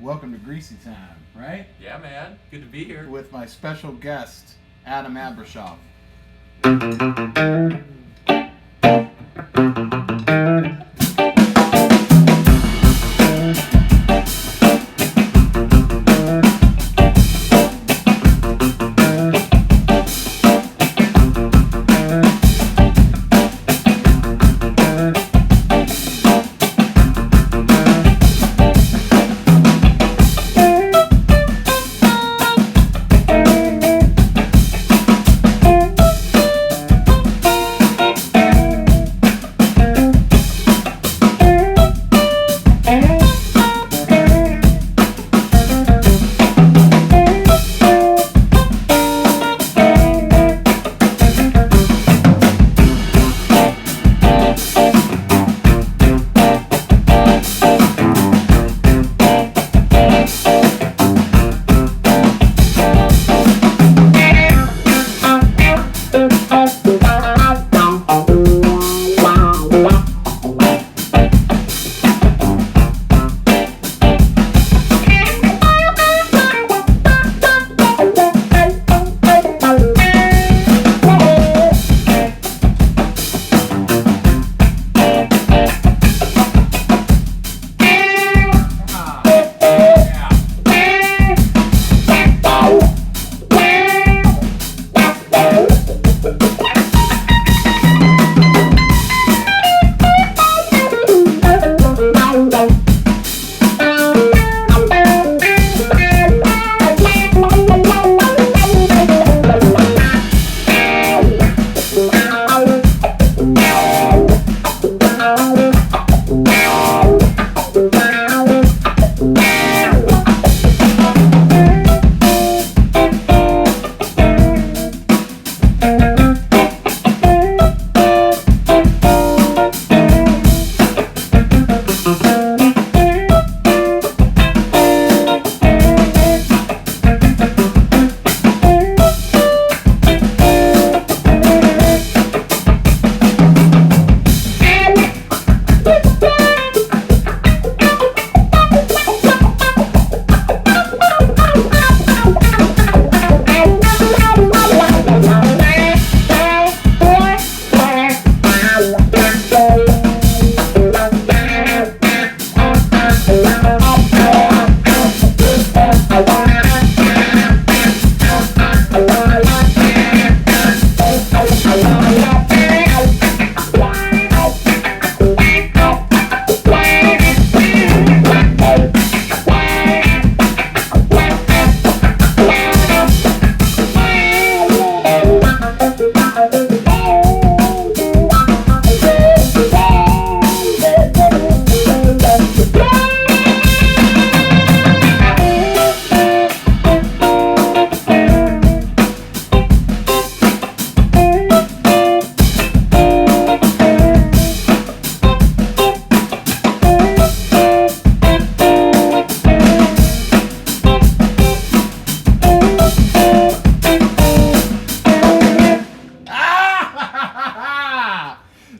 welcome to Greasy time, right? Yeah, man. Good to be here. With my special guest, Adam Abrashoff.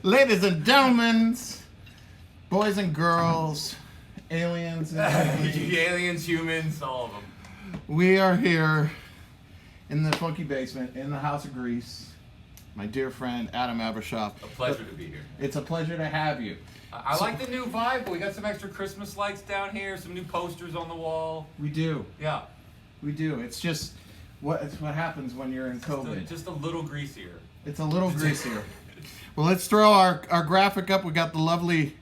Ladies and gentlemen, boys and girls, aliens and aliens, humans, all of them. We are here in the funky basement in the House of Grease. My dear friend Adam Abrashoff. A pleasure to be here. It's a pleasure to have you. I like the new vibe. We got some extra Christmas lights down here, some new posters on the wall. We do. Yeah. We do. It's just what happens when you're in COVID. Just a little greasier. It's a little greasier. Well, let's throw our graphic up. We got the lovely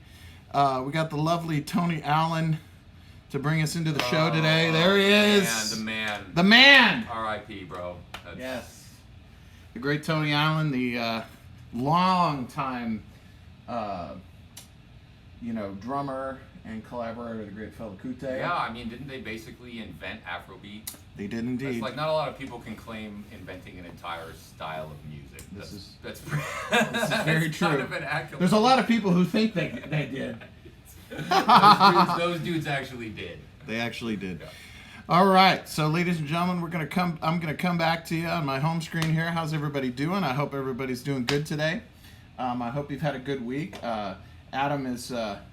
Tony Allen to bring us into the show today. There he is. The man. The man. R.I.P. bro. Yes. The great Tony Allen, the long time, drummer and collaborator with the great fella Kute. Yeah, I mean, didn't they basically invent Afrobeat? They did indeed. It's like not a lot of people can claim inventing an entire style of music. That's very true. Kind of an accolade. There's a lot of people who think they did. those dudes actually did. They actually did. Yeah. All right, so ladies and gentlemen, I'm gonna come back to you on my home screen here. How's everybody doing? I hope everybody's doing good today. I hope you've had a good week. Adam is.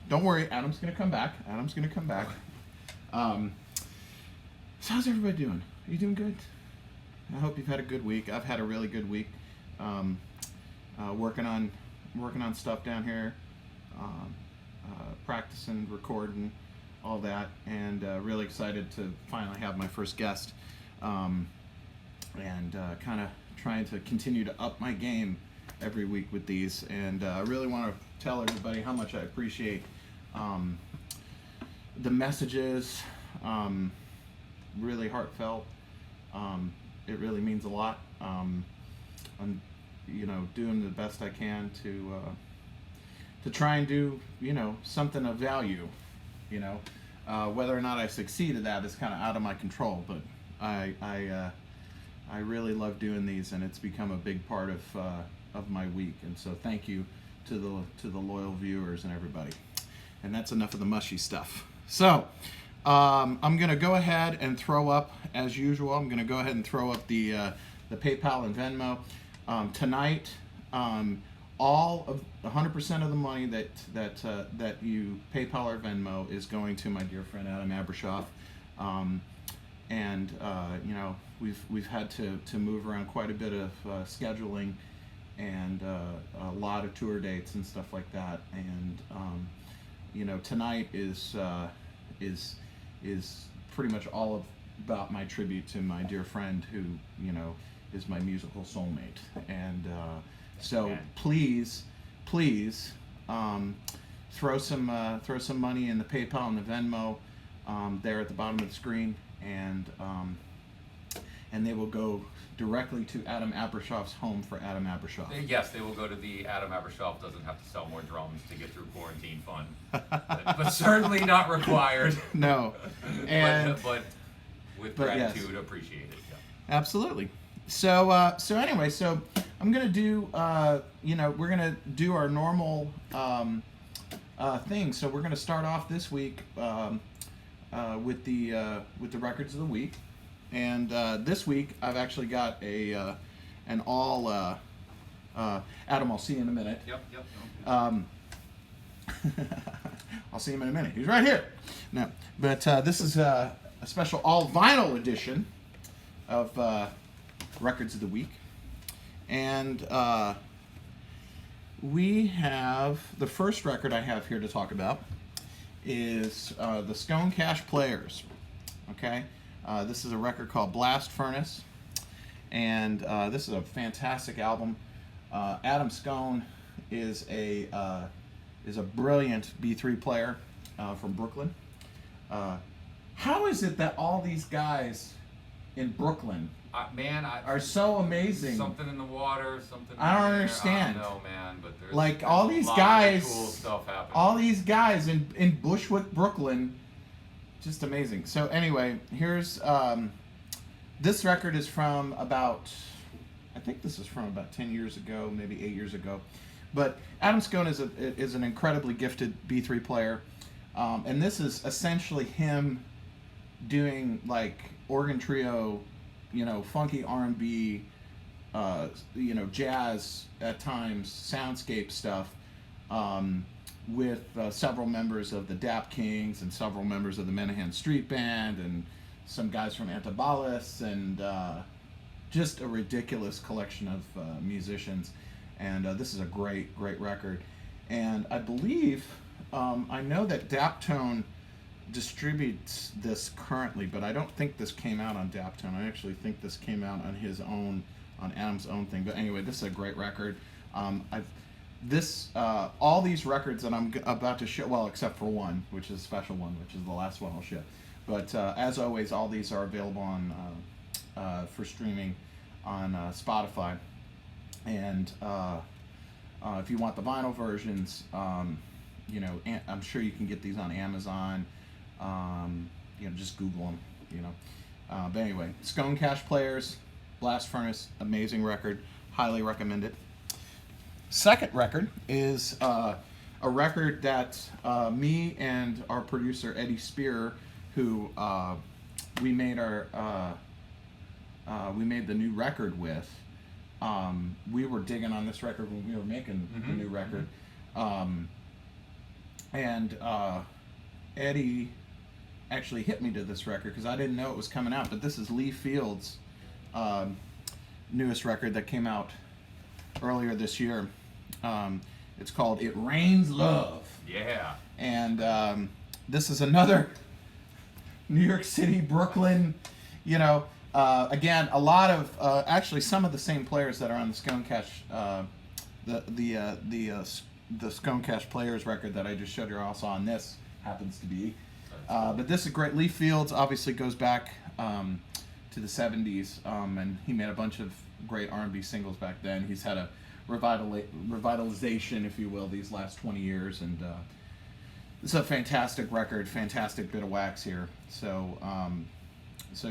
Don't worry, Adam's gonna come back. So how's everybody doing? Are you doing good? I hope you've had a good week. I've had a really good week. Working on stuff down here, practicing, recording, all that, and really excited to finally have my first guest, and kind of trying to continue to up my game every week with these. And I really want to tell everybody how much I appreciate the messages. Really heartfelt. It really means a lot. I'm, doing the best I can to try and do, something of value. Whether or not I succeed at that is kind of out of my control. But I really love doing these, and it's become a big part of my week. And so thank you to the loyal viewers and everybody. And that's enough of the mushy stuff. So. I'm going to go ahead and throw up, as usual, I'm going to go ahead and throw up the PayPal and Venmo. Tonight, all of 100% of the money that you PayPal or Venmo is going to my dear friend Adam Abrashoff. We've had to move around quite a bit of scheduling and a lot of tour dates and stuff like that. And tonight is pretty much all about my tribute to my dear friend who, is my musical soulmate. And so please, throw some money in the PayPal and the Venmo there at the bottom of the screen, and they will go directly to Adam Abrashoff's home for Adam Abrashoff. Yes, they will go to the Adam Abrashoff doesn't have to sell more drums to get through quarantine fund, but certainly not required. No, and but with gratitude, yes. Appreciate it. Yeah. Absolutely. So anyway, so I'm gonna do we're gonna do our normal thing. So we're gonna start off this week with the records of the week. And this week, I've actually got an all Adam. I'll see you in a minute. Yep. I'll see him in a minute. He's right here. No, but this is a special all vinyl edition of records of the week, and we have the first record I have here to talk about is the Scone Cash Players. Okay. This is a record called Blast Furnace, and this is a fantastic album. Adam Scone is a brilliant B3 player from Brooklyn. How is it that all these guys in Brooklyn are so amazing? Something in the water, something. I don't understand. I don't know, man, but there's like all these guys, cool stuff happening. All these guys in Bushwick, Brooklyn. Just amazing. So anyway, here's this record is from about, I think this is from about 10 years ago, maybe 8 years ago. But Adam Scone is an incredibly gifted B3 player, and this is essentially him doing like organ trio, funky R&B, jazz at times, soundscape stuff. With several members of the Dap Kings and several members of the Menahan Street Band and some guys from Antibalas, and just a ridiculous collection of musicians. And this is a great record. And I believe, I know that Daptone distributes this currently, but I don't think this came out on Daptone. I actually think this came out on his own, on Adam's own thing. But anyway, this is a great record. All these records that I'm about to show, well, except for one, which is a special one, which is the last one I'll show. But as always, all these are available on for streaming on Spotify. And if you want the vinyl versions, I'm sure you can get these on Amazon. Just Google them. But anyway, Scone Cash Players, Blast Furnace, amazing record, highly recommend it. Second record is a record that me and our producer Eddie Spear, who we made the new record with. We were digging on this record when we were making the new record, and Eddie actually hit me to this record because I didn't know it was coming out. But this is Lee Field's newest record that came out earlier this year. It's called "It Rains Love." Yeah. And this is another New York City, Brooklyn. You know, again, a lot of actually some of the same players that are on the Scone Cash, the Scone Cash Players record that I just showed you are also on this. Happens to be. But this is great. Lee Fields obviously goes back to the 70s, and he made a bunch of great R&B singles back then. He's had a revitalization, if you will, these last 20 years, and this is a fantastic record, fantastic bit of wax here. So, so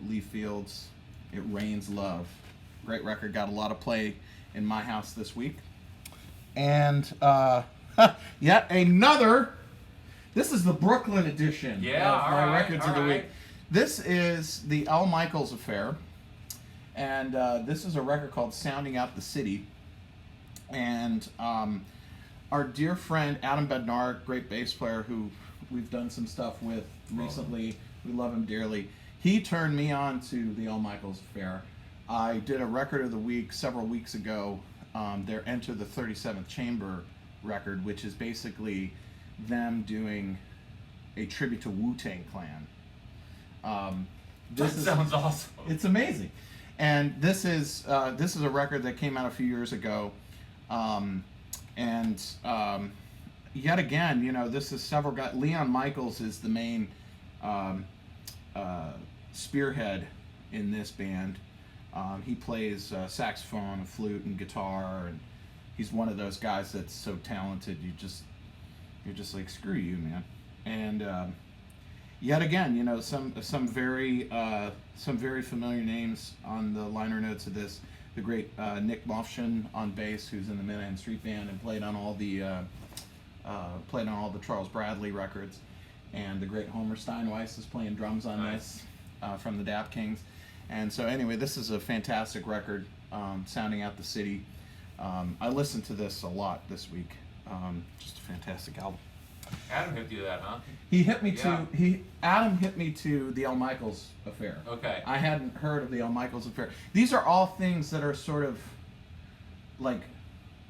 Lee Fields, "It Rains Love," great record, got a lot of play in my house this week, and yet another. This is the Brooklyn edition of my records of the week. This is the Al Michaels Affair, and this is a record called "Sounding Out the City." And our dear friend Adam Bednar, great bass player who we've done some stuff with recently, we love him dearly. He turned me on to the Al Michaels Affair. I did a record of the week several weeks ago, their Enter the 37th Chamber record, which is basically them doing a tribute to Wu-Tang Clan. That sounds awesome. It's amazing, and this is a record that came out a few years ago, and yet again, you know, this is several guys. Leon Michaels is the main spearhead in this band. He plays saxophone, and flute, and guitar, and he's one of those guys that's so talented. You're just like, screw you, man. And yet again, you know, some very familiar names on the liner notes of this. The great Nick Mofshin on bass, who's in the Midland Street Band and played on all the Charles Bradley records, and the great Homer Steinweiss is playing drums on this from the Dap Kings. And so anyway, this is a fantastic record, "Sounding Out the City." I listened to this a lot this week. Just a fantastic album. Adam hit you that, huh? He hit me to Adam hit me to the Al Michaels Affair. Okay. I hadn't heard of the Al Michaels Affair. These are all things that are sort of like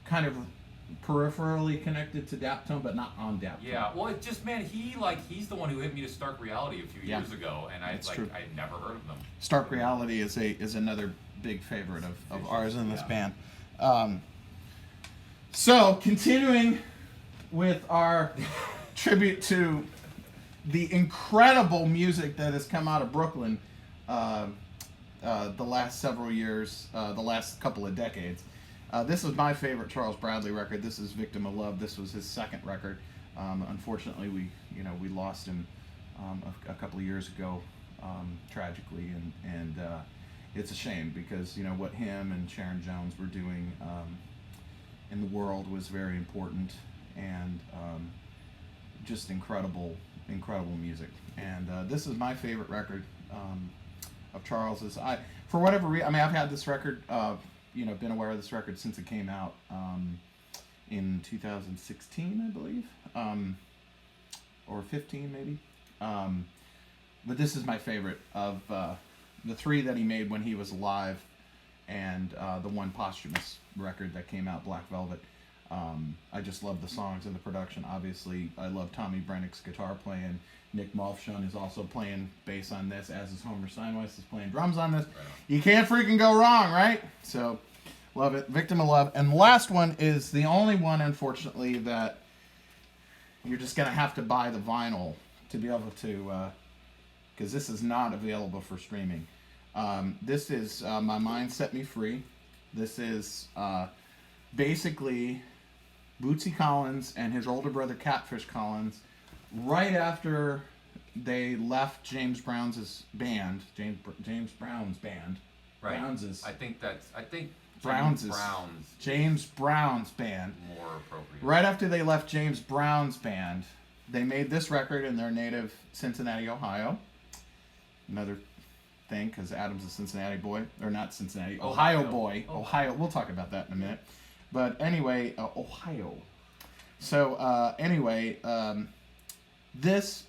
kind of peripherally connected to Daptone, but not on Daptone. Yeah. Well, it just, man, he's the one who hit me to Stark Reality a few years ago, and I'd never heard of them. Stark Reality is another big favorite of ours in this band. So, continuing with our tribute to the incredible music that has come out of Brooklyn the last several years, the last couple of decades. This is my favorite Charles Bradley record. This is "Victim of Love." This was his second record. Unfortunately, we lost him a couple of years ago, tragically, and it's a shame because what him and Sharon Jones were doing in the world was very important, and just incredible music. And this is my favorite record of Charles's. For whatever reason, I've had this record, been aware of this record since it came out in 2016, I believe, or 15 maybe. But this is my favorite of the three that he made when he was alive, and the one posthumous record that came out, Black Velvet. I just love the songs and the production. Obviously, I love Tommy Brennick's guitar playing. Nick Malfshun is also playing bass on this, as is Homer Steinweiss is playing drums on this. Right on. You can't freaking go wrong, right? So, love it. Victim of Love. And the last one is the only one, unfortunately, that you're just going to have to buy the vinyl to be able to, because this is not available for streaming. This is My Mind Set Me Free. This is basically Bootsy Collins and his older brother Catfish Collins, right after they left James Brown's band, James Brown's band. Right. James Brown's band. More appropriate. Right after they left James Brown's band, they made this record in their native Cincinnati, Ohio. Another thing, because Adam's a Cincinnati boy, or not Cincinnati, Ohio boy. Ohio. We'll talk about that in a minute. But anyway, Ohio. So anyway, this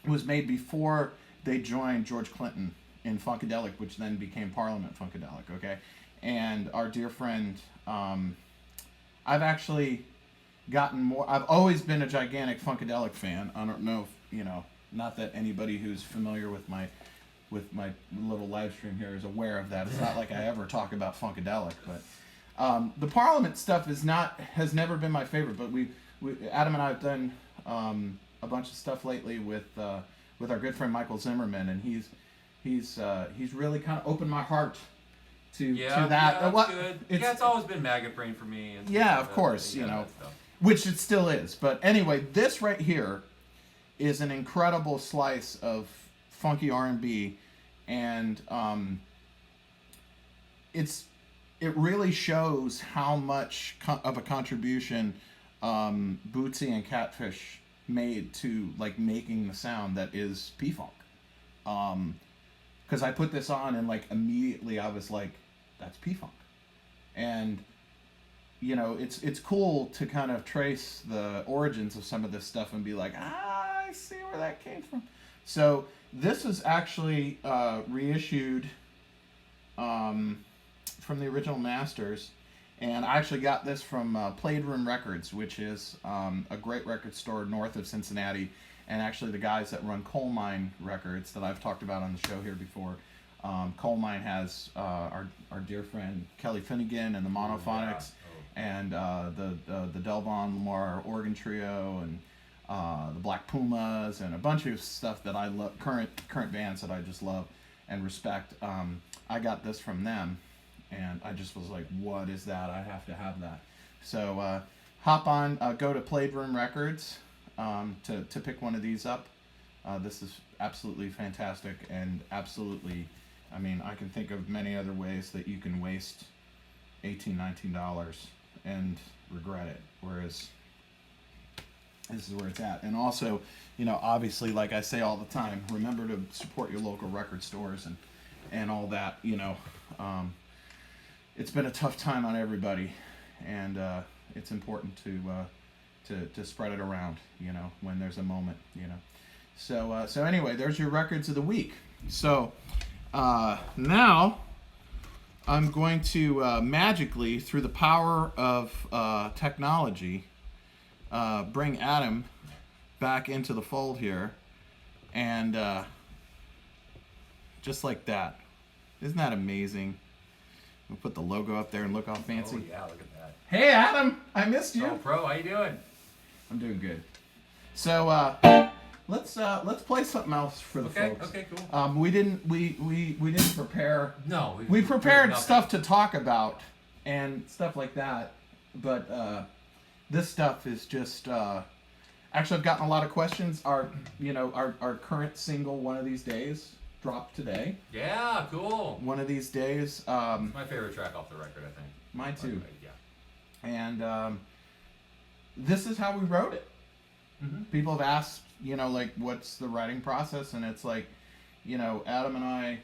was made before they joined George Clinton in Funkadelic, which then became Parliament Funkadelic, okay? And our dear friend, I've actually gotten more, I've always been a gigantic Funkadelic fan. I don't know if, not that anybody who's familiar with my little live stream here is aware of that. It's not like I ever talk about Funkadelic, but the Parliament stuff has never been my favorite, but we Adam and I have done a bunch of stuff lately with our good friend Michael Zimmerman, and he's really kind of opened my heart to that. Yeah, that's good. It's always been maggot brain for me. And of course, which it still is. But anyway, this right here is an incredible slice of funky R&B, and it really shows how much of a contribution Bootsy and Catfish made to like making the sound that is P-Funk. Because I put this on and like immediately I was like, that's P-Funk. And it's cool to kind of trace the origins of some of this stuff and be like, I see where that came from. So this is actually reissued from the original masters, and I actually got this from Playroom Records, which is a great record store north of Cincinnati, and actually the guys that run Coal Mine Records that I've talked about on the show here before. Coal Mine has our dear friend Kelly Finnegan and the Monophonics, and the Delvon Lamar Organ Trio, and the Black Pumas, and a bunch of stuff that I love, current bands that I just love and respect. I got this from them, and I just was like, what is that? I have to have that. So hop on, go to Playroom Records to pick one of these up. This is absolutely fantastic, and absolutely, I mean, I can think of many other ways that you can waste $18, $19 and regret it, whereas this is where it's at. And also, obviously, like I say all the time, remember to support your local record stores and all that. It's been a tough time on everybody, and it's important to spread it around, when there's a moment, So anyway, there's your records of the week. So now I'm going to magically, through the power of technology, bring Adam back into the fold here, and just like that. Isn't that amazing? We'll put the logo up there and look all fancy. Oh yeah, look at that. Hey Adam, I missed you. Oh, bro, how you doing? I'm doing good. So let's play something else for the folks. Okay, cool. We didn't prepare. No, we prepared stuff to talk about and stuff like that, but this stuff is just. Actually, I've gotten a lot of questions. Our current single, One of These Days, dropped today. Yeah, cool. One of These Days. It's my favorite track off the record, I think. Mine too. Yeah. And this is how we wrote it. Mm-hmm. People have asked, like, what's the writing process? And it's like, Adam and I,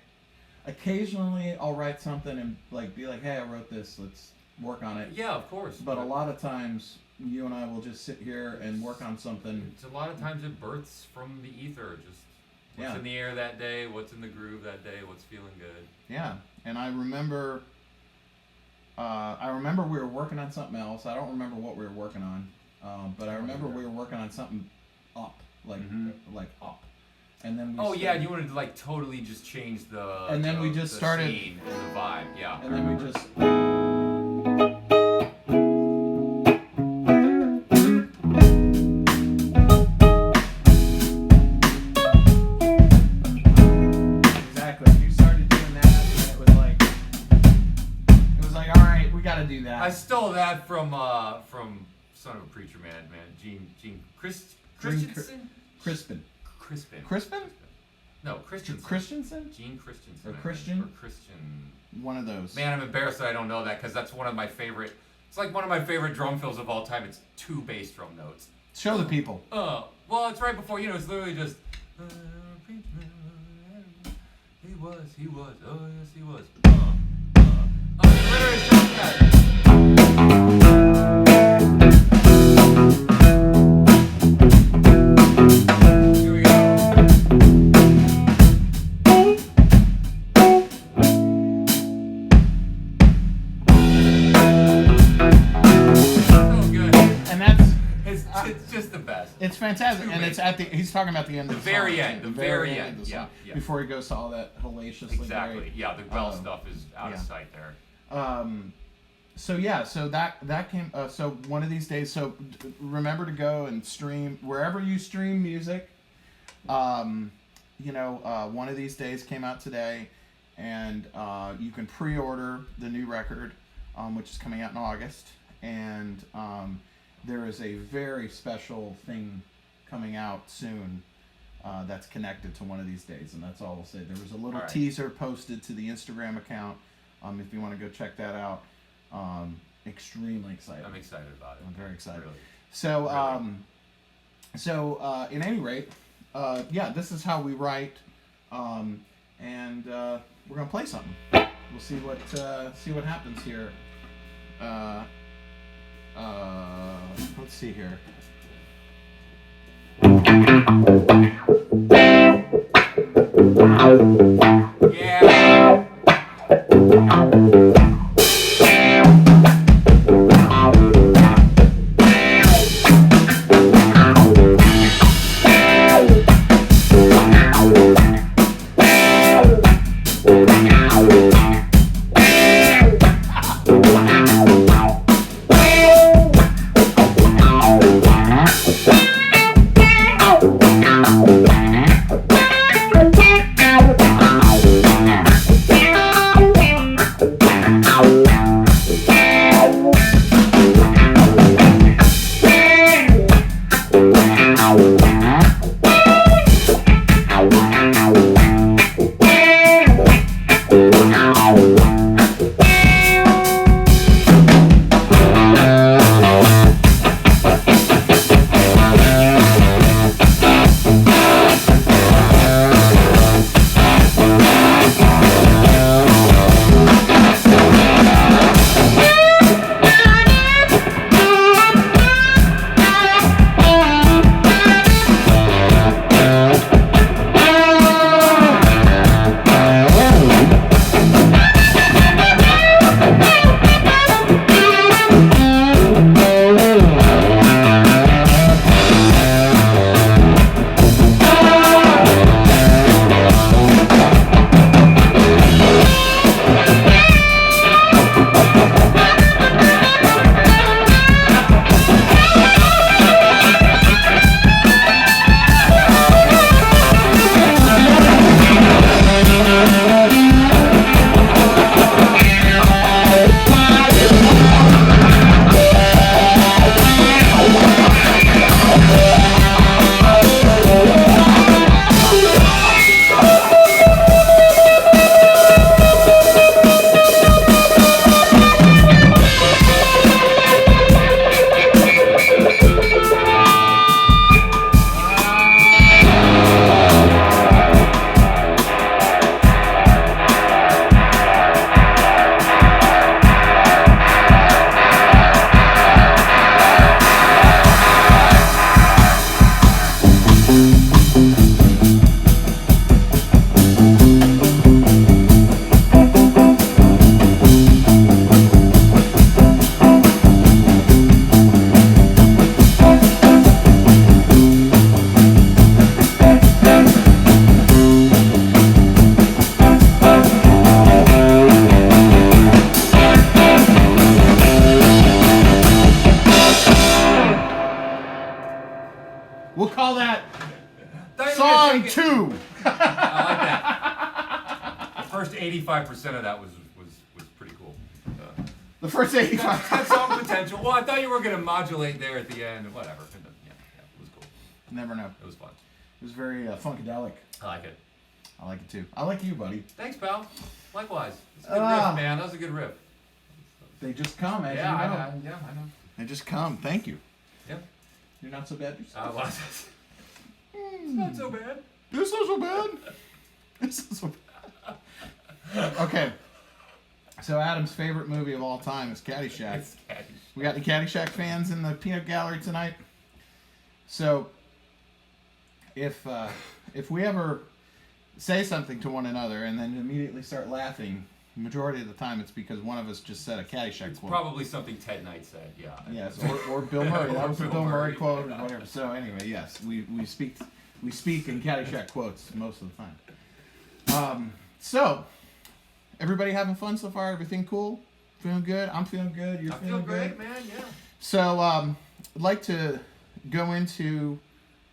occasionally I'll write something and like be like, hey, I wrote this, let's work on it. Yeah, of course. But a lot of times, you and I will just sit here and work on something. It's a lot of times it births from the ether, just what's in the air that day, what's in the groove that day, what's feeling good. Yeah, and I remember we were working on something else. I don't remember what we were working on, but I remember we were working on something up, like up. And then you wanted to like totally just change the and then we just started scene and the vibe, yeah. And then we just do that. I stole that from son of a preacher man, Gene Christensen? Crispin. No, Christensen. Christensen? Gene Christensen. Or Christian? Or Christian. One of those. Man, I'm embarrassed that I don't know that because that's one of my favorite. It's like one of my favorite drum fills of all time. It's 2 bass drum notes. Show the people. Well, it's right before, it's literally just. He was. Oh, yes, he was. Literally just that. Here we go. he's talking about the end of the very song. end, the very end. Of the song, Yeah. Before he goes to all that hellaciously Exactly. great. Yeah, the well stuff is out of sight there. So that came. So one of these days. So remember to go and stream wherever you stream music. One of these days came out today, and you can pre-order the new record, which is coming out in August. And there is a very special thing coming out soon that's connected to one of these days, and that's all I'll say. There was a little teaser posted to the Instagram account. If you want to go check that out. Extremely excited. I'm excited about it. I'm very excited. Really. So, in any rate, this is how we write, and we're gonna play something. We'll see what happens here. Let's see here. Yeah. We'll call that Thought you were song gonna take it- 2. I like that. The first 85% of that was pretty cool. The first 85. Had some potential. Well, I thought you were going to modulate there at the end. Whatever. Yeah, it was cool. Never know. It was fun. It was very funkadelic. I like it. I like it too. I like you, buddy. Thanks, pal. Likewise. It's a good riff, man. That was a good riff. They just come, as you know. I know. They just come. Thank you. Yeah. You're not so bad yourself. Well, it's not so bad. This is so bad. This is so bad. Okay. So Adam's favorite movie of all time is Caddyshack. It's Caddyshack. We got the Caddyshack fans in the peanut gallery tonight. So if we ever say something to one another and then immediately start laughing, the majority of the time it's because one of us just said a Caddyshack quote. Probably something Ted Knight said, yeah. Yes, or Bill Murray. That was a Bill Bill Murray Murray. quote or whatever. So anyway, yes, we speak we speak in Caddyshack quotes most of the time. So, everybody having fun so far? Everything cool? Feeling good? I'm feeling good. You're feeling great, good? man. Yeah. So, I'd like to go into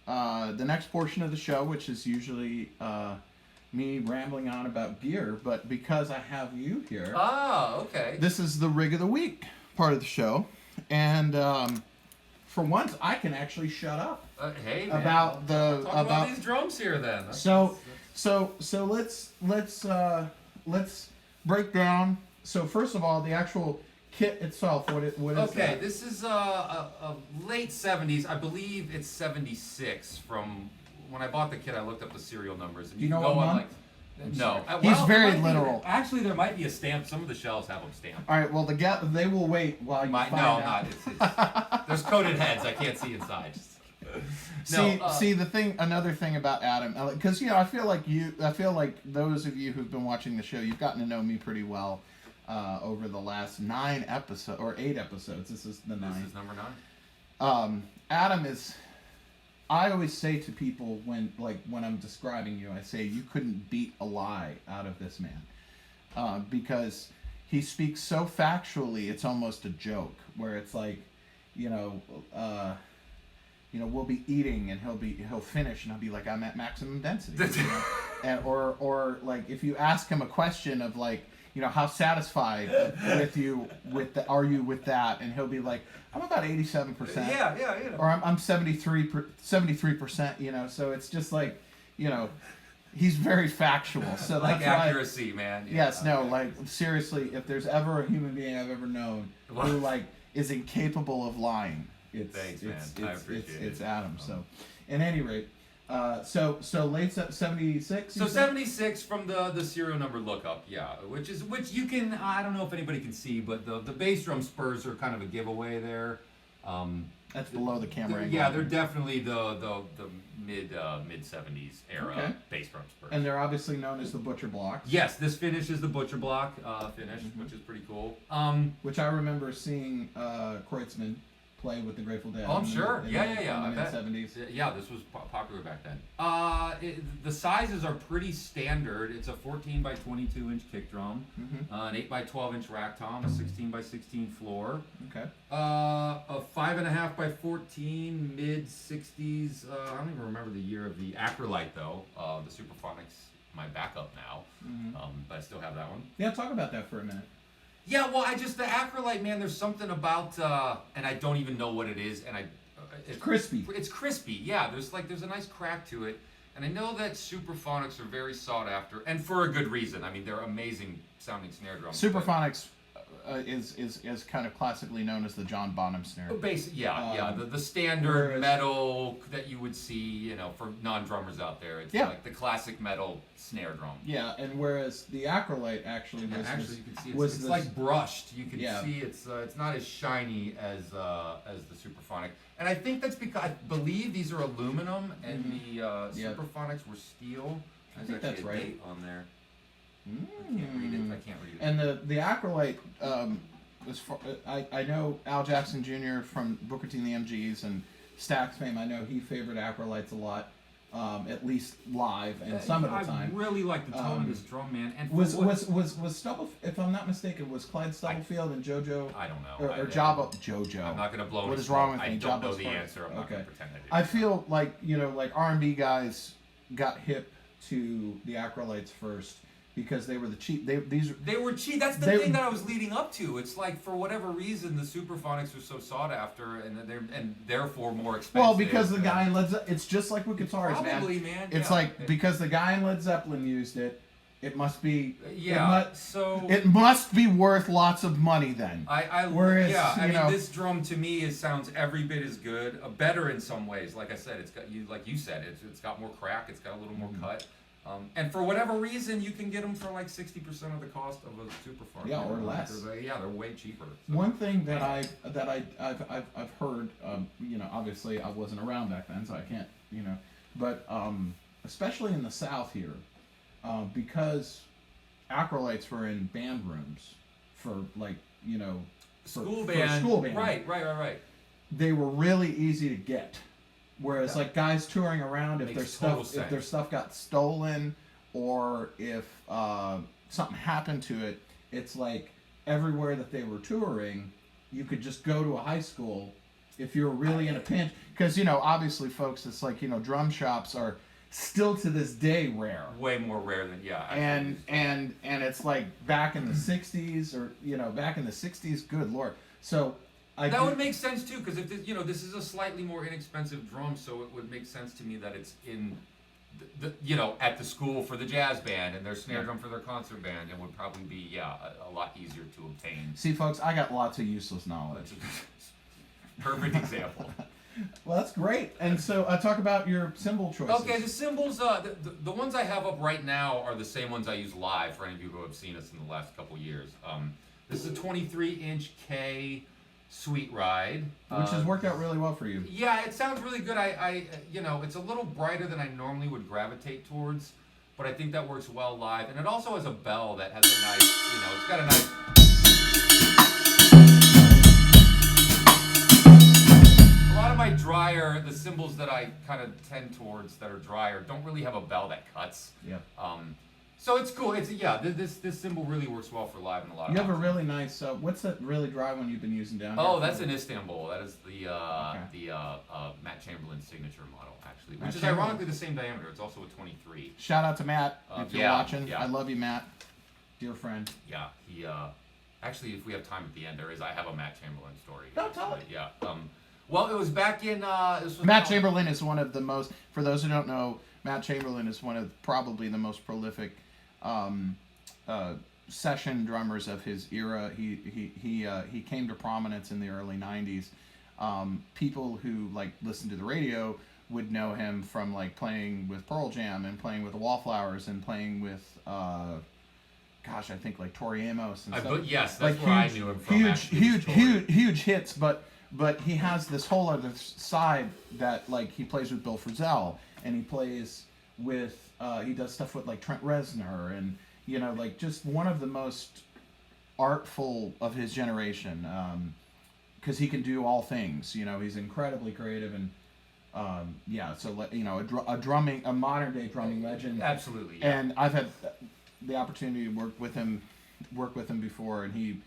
the next portion of the show, which is usually me rambling on about gear, but because I have you here, Okay. this is the rig of the week part of the show, and for once, I can actually shut up Hey, man. about Talk about these drums here, then. So let's break down. So first of all, the actual kit itself. What is Okay, that? this is a late 70s. I believe it's 76 from. When I bought the kit, I looked up the serial numbers. And Do you know can go what on month? no. He's Well, very there might be- literal. Actually, there might be a stamp. Some of the shelves have them stamped. All right. Well, they will wait while you find out. Not. It's, there's coated heads. I can't see inside. See the thing. Another thing about Adam, because I feel like those of you who've been watching the show, you've gotten to know me pretty well over the last 8 episodes. This is the 9th. This is number 9. Adam is. I always say to people when I'm describing you, I say you couldn't beat a lie out of this man, because he speaks so factually, it's almost a joke. Where it's like, we'll be eating and he'll finish and I'll be like, I'm at maximum density, and or like if you ask him a question of like, how satisfied are you with that, and he'll be like, I'm about 87%. Yeah. Or I'm 73%. So it's just like, he's very factual. So Like that's accuracy, man. Yeah, yes, no, like seriously, if there's ever a human being I've ever known who is incapable of lying, Thanks, man. I appreciate it. It's Adam. So, at any rate, so late 76. So 76 from the serial number lookup, yeah, which you can. I don't know if anybody can see, but the bass drum spurs are kind of a giveaway there. That's below the camera angle. Yeah, they're definitely the mid 70s era bass drum spurs. And they're obviously known as the Butcher blocks. Yes, this finish is the Butcher block finish, which is pretty cool. Which I remember seeing Kreutzmann play with the Grateful Dead. Oh, I'm sure. In Yeah. the mid-70s. Yeah, this was popular back then. The sizes are pretty standard. It's a 14 by 22 inch kick drum, an 8 by 12 inch rack tom, a 16 by 16 floor. Okay. A 5.5 by 14 mid 60s. I don't even remember the year of the Acrolite though. The Superphonics, my backup now, but I still have that one. Yeah, talk about that for a minute. Yeah, well, the Acrolite, man, there's something about, and I don't even know what it is, and it's crispy. It's crispy, yeah. There's a nice crack to it, and I know that Superphonics are very sought after, and for a good reason. I mean, they're amazing sounding snare drums. Superphonics is kind of classically known as the John Bonham snare. The standard metal that you would see, for non-drummers out there. It's like the classic metal snare drum. Yeah, and whereas the Acrolite actually you can see it's this, like brushed. You can see it's not as shiny as the Superphonic, and I think that's because I believe these are aluminum and the Superphonics were steel. I think that's right. Date on there. I can't read it. And the Acrolite, I know Al Jackson Jr. from Booker T and the MGs and Stax fame. I know he favored Acrolites a lot, at least live and some of the time. I really like the tone of this drum, man. And was Stubble? If I'm not mistaken, was Clyde Stubblefield and JoJo? I don't know. Or Jabba JoJo? I'm not gonna blow. What is wrong with me? I don't know Jabba's the part. answer. I'm not gonna pretend I do. I feel like like R&B guys got hip to the Acrolites first. Because they were the cheap. They were cheap. That's the thing that I was leading up to. It's like for whatever reason the Superphonics are so sought after, and therefore more expensive. Well, because the guy in Led Zeppelin, it's just like with guitars, probably, man. It's like because the guy in Led Zeppelin used it, it must be. It must be worth lots of money then. Whereas, I mean, this drum to me sounds every bit as good, better in some ways. Like I said, it's got it's got more crack, it's got a little more cut. And for whatever reason, you can get them for like 60% of the cost of a Superphonic. Yeah, or less. They're way cheaper. So. One thing that I've heard, obviously I wasn't around back then, so I can't, but especially in the South here, because Acrolites were in band rooms for school band. School band. Right. They were really easy to get. Whereas like guys touring around, if their stuff got stolen or if something happened to it, it's like everywhere that they were touring, you could just go to a high school if you're really in a pinch. Because, obviously, folks, it's like, drum shops are still to this day rare. Way more rare than, And it's like back in the 60s or, back in the 60s, good Lord. So that would make sense, too, because if this is a slightly more inexpensive drum, so it would make sense to me that it's in at the school for the jazz band and their snare drum for their concert band, and would probably be a lot easier to obtain. See, folks, I got lots of useless knowledge. Perfect example. Well, that's great. And so, talk about your cymbal choices. Okay, the cymbals, the ones I have up right now are the same ones I use live. For any of you who have seen us in the last couple years, this is a 23-inch K Sweet Ride, which has worked out really well for you. Yeah, it sounds really good. I it's a little brighter than I normally would gravitate towards, but I think that works well live. And it also has a bell that has a nice, it's got a nice. A lot of my drier, the cymbals that I kind of tend towards that are drier, don't really have a bell that cuts. Yeah. So it's cool. This cymbal really works well for live and a lot of. You have a really nice. What's that really dry one you've been using down here? Oh, that's an Istanbul. That is the Matt Chamberlain signature model, actually, which is ironically the same diameter. It's also a 23. Shout out to Matt if you're watching. Yeah. I love you, Matt, dear friend. Yeah, he. Actually, if we have time at the end, I have a Matt Chamberlain story. Don't tell it. Yeah. Well, it was back in. Matt Chamberlain is one of the most. For those who don't know, Matt Chamberlain is one of probably the most prolific session drummers of his era. He came to prominence in the early 90s. People who like listen to the radio would know him from like playing with Pearl Jam and playing with the Wallflowers and playing with I think like Tori Amos and stuff. Yes, that's like where I knew him from. Huge hits, but he has this whole other side that like he plays with Bill Frisell and he plays with he does stuff with like Trent Reznor and like just one of the most artful of his generation because he can do all things. He's incredibly creative and a modern day drumming legend. Absolutely. Yeah. And I've had the opportunity to work with him before, and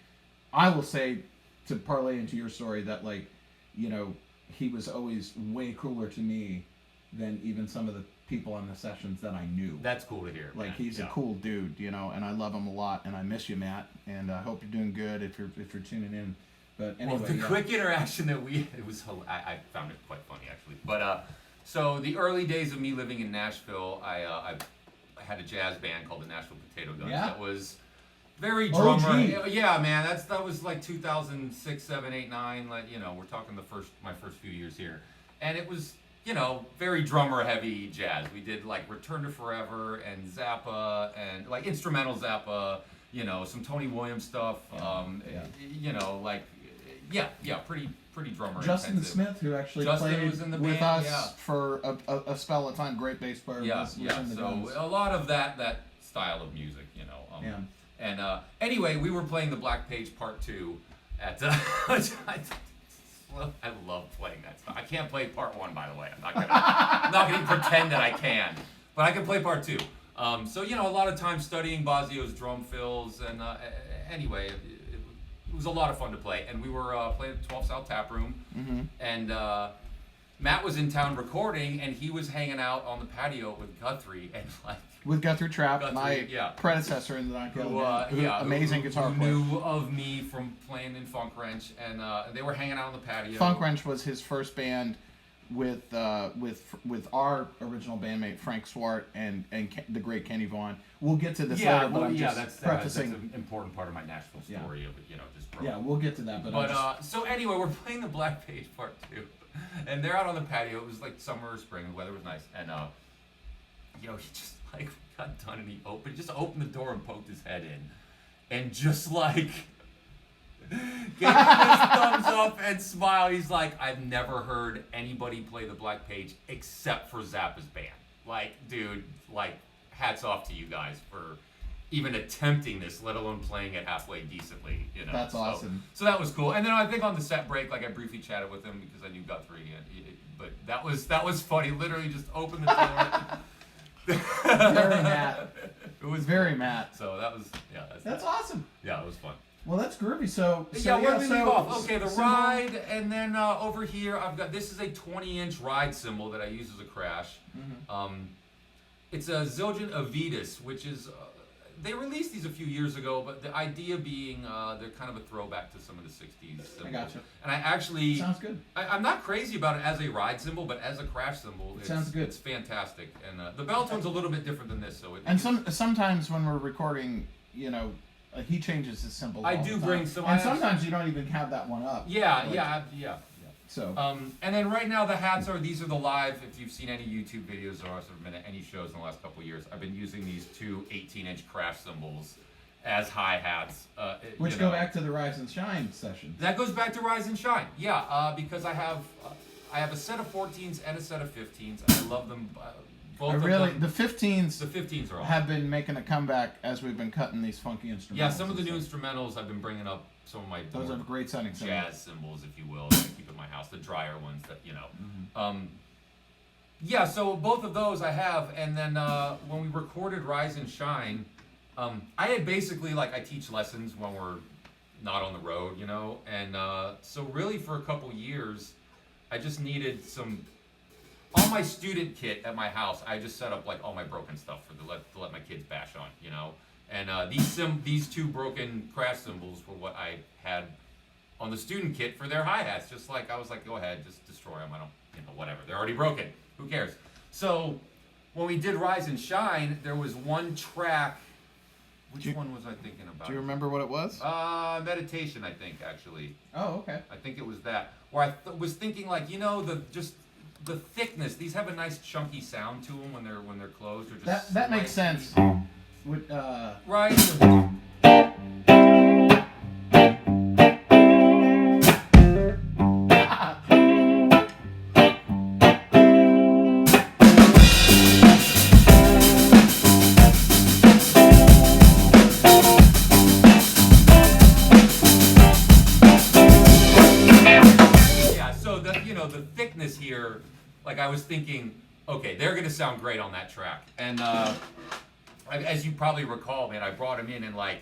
I will say, to parlay into your story, that like he was always way cooler to me than even some of the people on the sessions that I knew. That's cool to hear. Like he's a cool dude, and I love him a lot, and I miss you, Matt, and I hope you're doing good if you're tuning in. But anyway, the quick interaction that I found it quite funny actually. But so the early days of me living in Nashville, I had a jazz band called the Nashville Potato Guns that was very drummer. OG. Yeah, man, that was like 2006, 7, 8, 9. Like we're talking my first few years here, and it was. Very drummer heavy jazz. We did like Return to Forever and Zappa and like instrumental Zappa, some Tony Williams stuff. Pretty drummer Justin intensive. Smith, who actually played was in the with band, us for a spell of time, great bass player. Was in the so Guns. a lot of that style of music, And anyway, we were playing the Black Page Part 2 at. I love playing that stuff. I can't play Part 1, by the way. I'm not gonna pretend that I can, but I can play Part 2. So a lot of time studying Basio's drum fills, and anyway, it was a lot of fun to play. And we were playing at the 12 South Tap Room, and Matt was in town recording, and he was hanging out on the patio with Guthrie, and like. With Guthrie Trapp, my predecessor in the amazing guitar player. Who knew of me from playing in Funk Wrench, and they were hanging out on the patio. Funk Wrench was his first band with our original bandmate Frank Swart and the great Kenny Vaughan. We'll get to this later, but I'm just prefacing. That's an important part of my Nashville story of it, we'll get to that. But so anyway, we're playing the Black Page Part 2, and they're out on the patio. It was like summer or spring. The weather was nice, and he just like got done and he opened the door and poked his head in, and just like gave him this thumbs up and smile. He's like, I've never heard anybody play the Black Page except for Zappa's band. Like, dude, like hats off to you guys for even attempting this, let alone playing it halfway decently. You know, that's awesome. So that was cool. And then I think on the set break, like I briefly chatted with him because I knew Guthrie, but that was funny. Literally just opened the door. Very Matt. It was very Matt. So that was that's awesome. Yeah, it was fun. Well, that's groovy. So where did we leave off? Okay, the ride, and then over here I've got, this is a 20-inch ride cymbal that I use as a crash. It's a Zildjian Avitas, which is, they released these a few years ago, but the idea being they're kind of a throwback to some of the 60s cymbals. I gotcha. And I actually... Sounds good. I'm not crazy about it as a ride cymbal, but as a crash cymbal, sounds good. It's fantastic. And the bell tone's a little bit different than this. So sometimes when we're recording, you know, he changes his cymbal. I do bring some... And sometimes you don't even have that one up. Yeah. So. And then right now the hats these are the live, if you've seen any YouTube videos or sort of been at any shows in the last couple of years, I've been using these two 18-inch crash cymbals as hi-hats. Which go back to the Rise and Shine session. That goes back to Rise and Shine, because I have a set of 14s and a set of 15s, and I love them both of them. The 15s are awesome. Have been making a comeback as we've been cutting these funky instrumentals. Yeah, some of the new instrumentals I've been bringing up. Some of my those are great sounding jazz cymbals, if you will, that I keep in my house, the drier ones that, you know. So both of those I have, and then when we recorded Rise and Shine, I had basically, like, I teach lessons when we're not on the road, you know, and so really for a couple years, I just needed all my student kit at my house, I just set up, like, all my broken stuff to let my kids bash on, you know. And these two broken crash cymbals were what I had on the student kit for their hi-hats. Just like, I was like, go ahead, just destroy them. I don't, whatever. They're already broken. Who cares? So when we did Rise and Shine, there was one track. Which one was I thinking about? Do you remember what it was? Meditation, I think, actually. Oh, okay. I think it was that. Where I was thinking, like, the thickness. These have a nice chunky sound to them when they're closed. Or just that makes sense. Right. The thickness here, like I was thinking, okay, they're gonna sound great on that track, and as you probably recall, man, I brought him in and I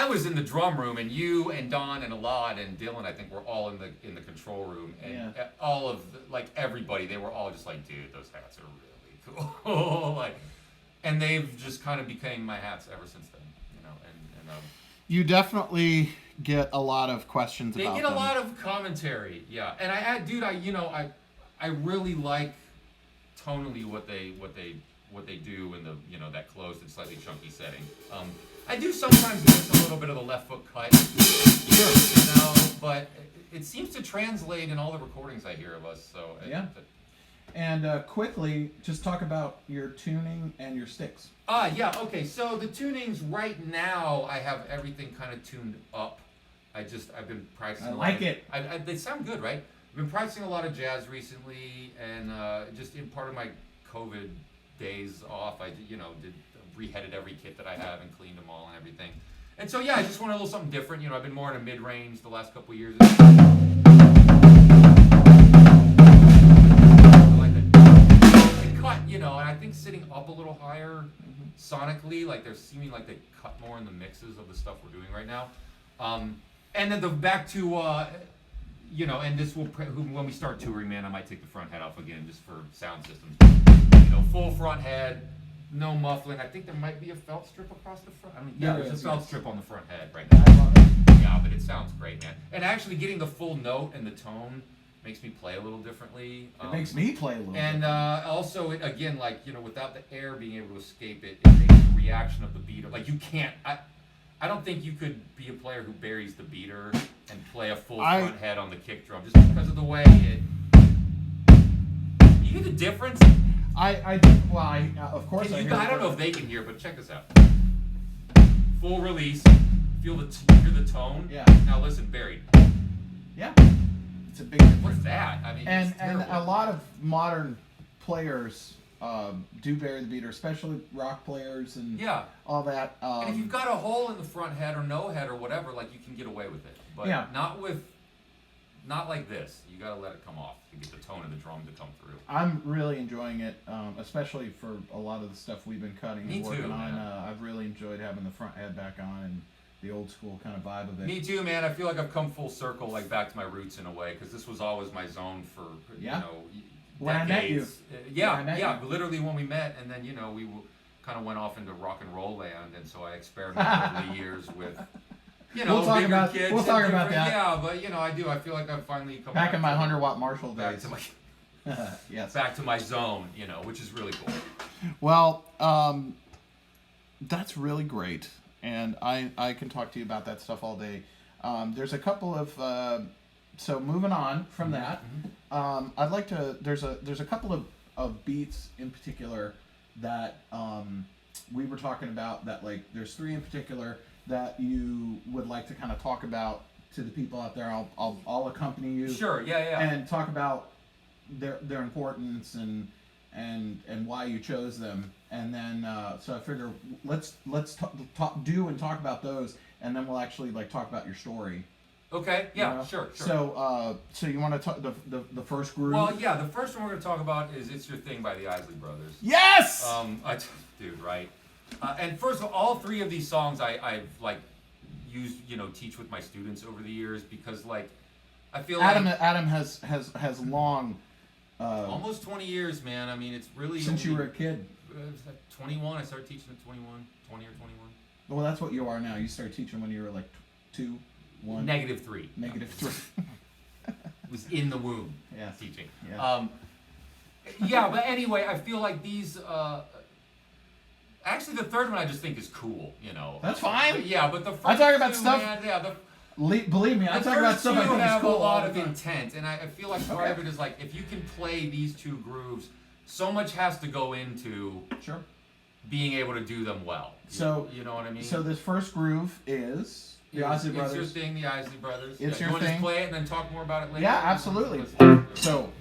was in the drum room, and you and Don and Alad and Dylan, I think, were all in the control room, and all of everybody, they were all just like, dude, those hats are really cool, and they've just kind of became my hats ever since then, you know, and you definitely get a lot of questions about them. They get a lot of commentary, yeah. And I really like tonally what they do in the that closed and slightly chunky setting. I do sometimes miss a little bit of the left foot cut, but it seems to translate in all the recordings I hear of us. So And quickly, just talk about your tuning and your sticks. Okay. So the tunings right now, I have everything kind of tuned up. I've been practicing. I like it. They sound good, right? I've been practicing a lot of jazz recently, and just in part of my COVID days off, I did reheaded every kit that I have and cleaned them all and everything. And so I just wanted a little something different. I've been more in a mid-range the last couple of years. I like the cut, and I think sitting up a little higher sonically, like they're seeming like they cut more in the mixes of the stuff we're doing right now. And then back to, and this will, when we start touring, man, I might take the front head off again just for sound systems. Full front head, no muffling. I think there might be a felt strip across the front. There's a felt strip on the front head right now. I love it. Yeah, but it sounds great, man. And actually getting the full note and the tone makes me play a little differently. It makes me play a little differently. And also, again, without the air being able to escape it, it makes the reaction of the beater. Like, you can't... I don't think you could be a player who buries the beater and play a full front head on the kick drum just because of the way it... You get the difference? Of course I hear I don't know if they can hear, but check this out. Full release. Hear the tone? Yeah. Now listen, buried. Yeah. It's a big difference. What's that? And a lot of modern players do bury the beater, especially rock players and Yeah. all that. And if you've got a hole in the front head or no head or whatever, like you can get away with it. But not like this. You got to let it come off to get the tone of the drum to come through. I'm really enjoying it, especially for a lot of the stuff we've been cutting and working on. I've really enjoyed having the front head back on and the old school kind of vibe of it. Me too, man. I feel like I've come full circle, like back to my roots in a way, because this was always my zone for when decades. I met you. Yeah, literally when we met, and then we kind of went off into rock and roll land, and so I experimented over the years with we'll talk bigger about, kids. We'll talk about that. Yeah, but I feel like I've finally come back in my 100-watt Marshall days. Back to my yes, back to my zone, which is really cool. Well, that's really great. And I can talk to you about that stuff all day. There's a couple of so moving on from that, I'd like to. There's a couple of beats in particular that we were talking about. That like there's 3 in particular that you would like to kind of talk about to the people out there. I'll accompany you. Sure. Yeah. And talk about their importance and why you chose them. And then, so I figure let's talk about those, and then we'll actually like talk about your story. Okay. Yeah. Sure. So, you want to talk the first groove? Well, yeah. The first one we're going to talk about is "It's Your Thing" by the Isley Brothers. Yes. Dude, right? And first of all 3 of these songs I've like used, teach with my students over the years because like I feel Adam has long. Almost 20 years, man. I mean, it's really since you were a kid. 21. I started teaching at 20 or 21. Well, that's what you are now. You started teaching when you were like 2, 1. -3. -3. Was in the womb. Yeah. Teaching. Yeah. But anyway, I feel like these. Actually, the third one I just think is cool. That's fine. But the first I talk about 2, stuff. Man, believe me, I talk about stuff I think is cool. Have a lot of intent, and I feel like part of it is like if you can play these 2 grooves, so much has to go into being able to do them well. So you know what I mean. So this first groove is the Isley Brothers. It's Your Thing, the Isley Brothers. It's Your you want Thing. to just play it and then talk more about it later? Yeah, absolutely. So.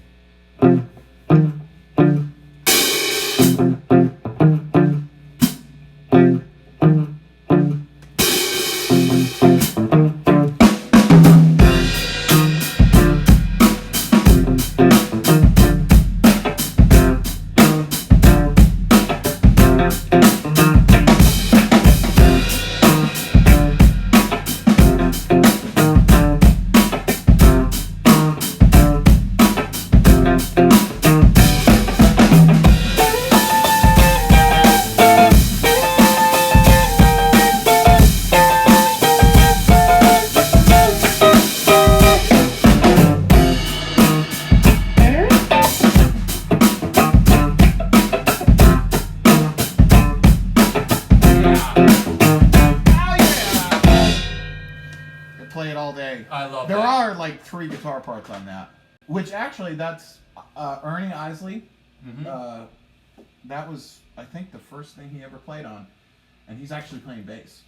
There are like 3 guitar parts on that, which actually that's Ernie Isley. That was I think the first thing he ever played on, and he's actually playing bass.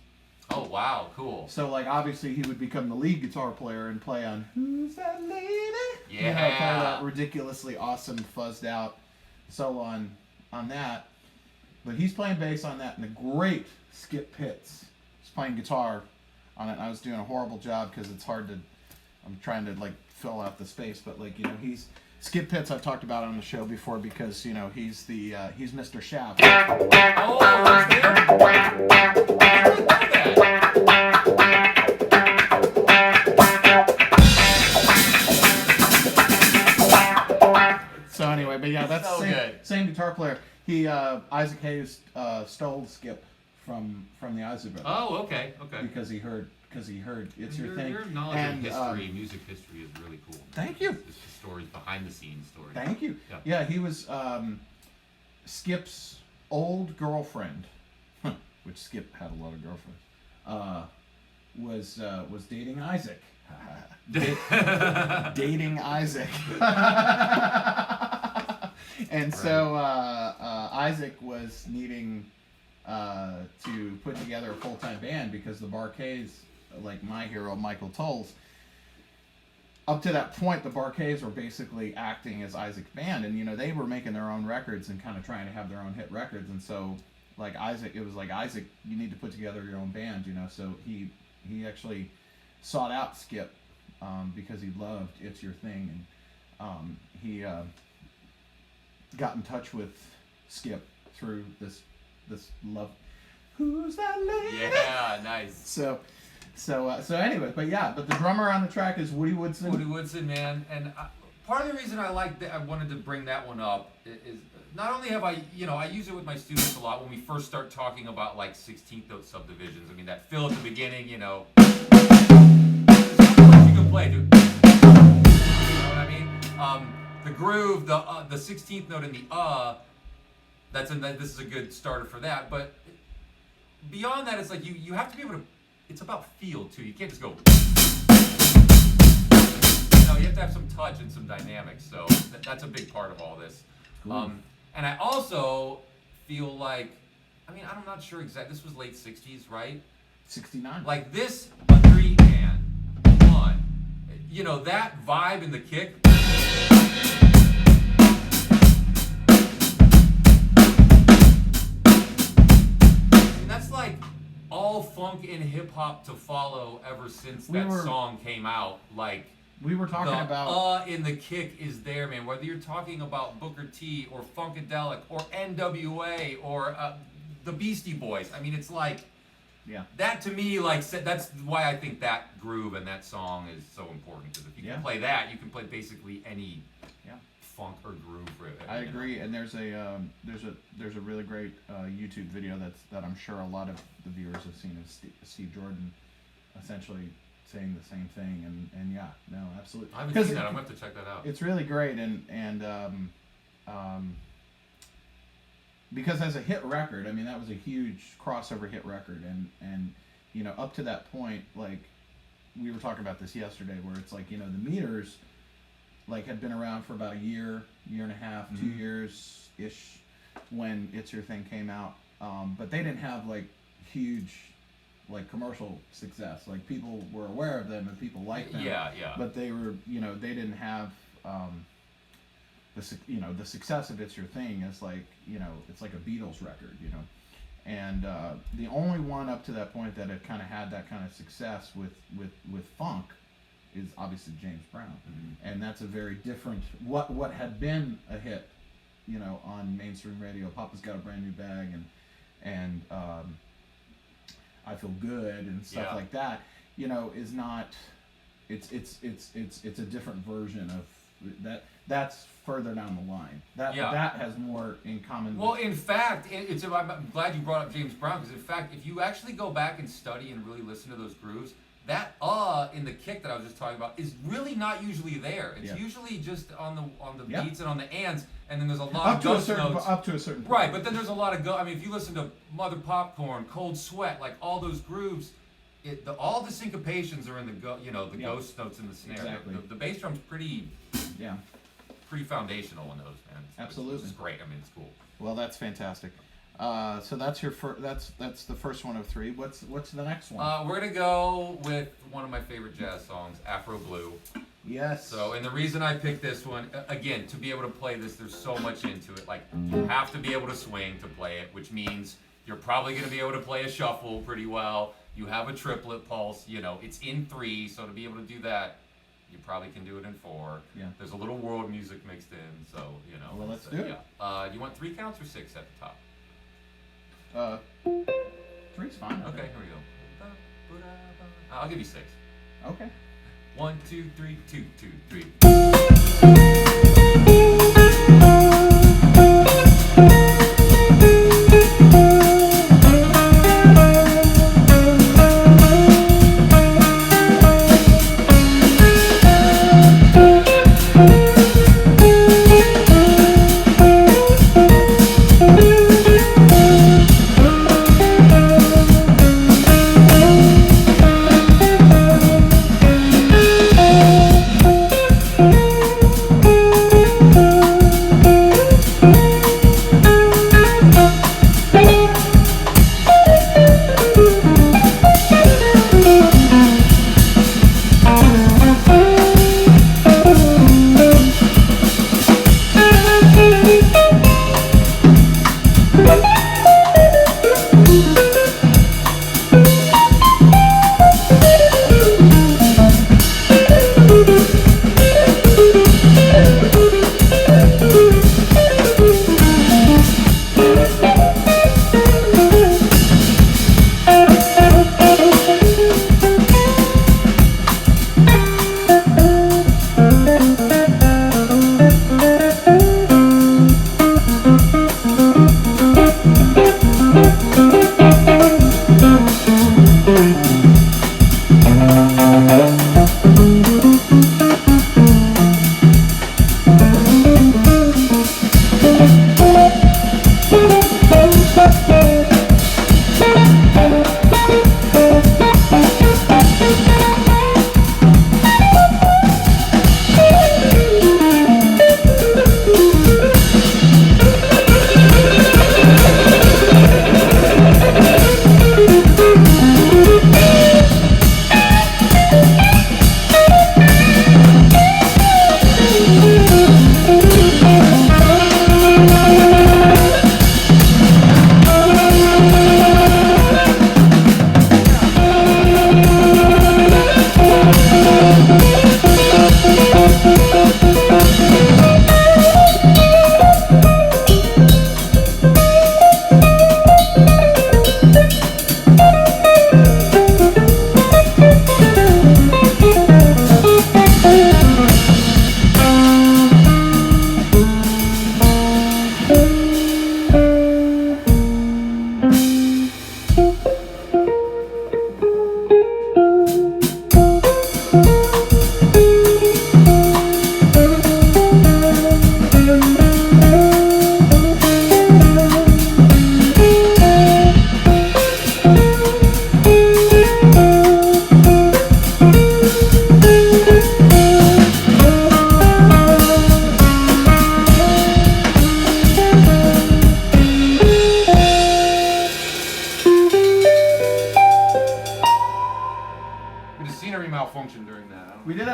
Oh wow, cool. So like obviously he would become the lead guitar player and play on "Who's That Lady?" Yeah, kind of that ridiculously awesome fuzzed out solo on that. But he's playing bass on that, and the great Skip Pitts is playing guitar on it. And I was doing a horrible job because it's hard to. I'm trying to like fill out the space, but like he's Skip Pitts. I've talked about on the show before because he's he's Mr. Shaft. So anyway, but yeah, that's the same guitar player. He Isaac Hayes stole Skip from the Isley Brothers. Oh, okay. Because he heard It's Your Thing. Your knowledge of history, music history, is really cool. Thank you. Just the stories, behind the scenes stories. Thank you. Yeah, he was Skip's old girlfriend, which Skip had a lot of girlfriends. Was dating Isaac. Dating Isaac. And so Isaac was needing to put together a full-time band because the Bar-Kays, like my hero Michael Tolles, up to that point, the Bar-Kays were basically acting as Isaac's band, and they were making their own records and kind of trying to have their own hit records, and so like Isaac, it was like, Isaac, you need to put together your own band, so he actually sought out Skip because he loved It's Your Thing, and he got in touch with Skip through this love. Who's that lady? Yeah, nice. So anyway, but the drummer on the track is Woody Woodson. Woody Woodson, man, and part of the reason I wanted to bring that one up is not only have I use it with my students a lot when we first start talking about like 16th note subdivisions. I mean that fill at the beginning, there's not much you can play, dude. You know what I mean? The groove, the 16th note in the this is a good starter for that. But beyond that, it's like you have to be able to. It's about feel too. You can't just go. You have to have some touch and some dynamics. So that's a big part of all this. Cool. And I also feel like, I'm not sure exactly. This was late 60s, right? 69. Like this, a 3 and 1. That vibe in the kick. That's like all funk and hip hop to follow ever since song came out. Like we were talking about in the kick is there, man. Whether you're talking about Booker T or Funkadelic or NWA or the Beastie Boys. It's like that to me, like that's why I think that groove and that song is so important, because if you can play that, you can play basically any funk or groove. I agree, and there's a really great YouTube video that I'm sure a lot of the viewers have seen of Steve Jordan essentially saying the same thing, and absolutely. I haven't seen that. I'm going to have to check that out. It's really great, and because as a hit record, that was a huge crossover hit record, and up to that point, like we were talking about this yesterday, where it's like the Meters like had been around for about a year and a half, 2 years ish when It's Your Thing came out, but they didn't have like huge like commercial success. Like people were aware of them and people liked them. Yeah. But they were, they didn't have the success of It's Your Thing is like, it's like a Beatles record, And the only one up to that point that had kind of had that kind of success with funk is obviously James Brown, and that's a very different what had been a hit, on mainstream radio. Papa's Got a Brand New Bag and I Feel Good and stuff like that. Is not. It's a different version of that. That's further down the line. That has more in common. Well, in fact, I'm glad you brought up James Brown, because in fact, if you actually go back and study and really listen to those grooves, that in the kick that I was just talking about is really not usually there. It's usually just on the beats and on the ands, and then there's a lot of ghost notes. Up to a certain point. Right, but then there's a lot of if you listen to Mother Popcorn, Cold Sweat, like all those grooves, all the syncopations are in the ghost notes in the snare. Exactly. The bass drum's pretty foundational in those, man. Absolutely. It's great. It's cool. Well, that's fantastic. So that's that's the first one of 3. What's the next one? We're gonna go with one of my favorite jazz songs, Afro Blue. Yes. So, and the reason I picked this one, again, to be able to play this, there's so much into it. Like, you have to be able to swing to play it, which means you're probably gonna be able to play a shuffle pretty well. You have a triplet pulse. It's in 3, so to be able to do that, you probably can do it in 4. Yeah. There's a little world music mixed in, so Well, let's do it. Yeah. You want 3 counts or 6 at the top? 3's fine. Okay, here we go. I'll give you 6. Okay. 1, 2, 3, 2, 2, 3.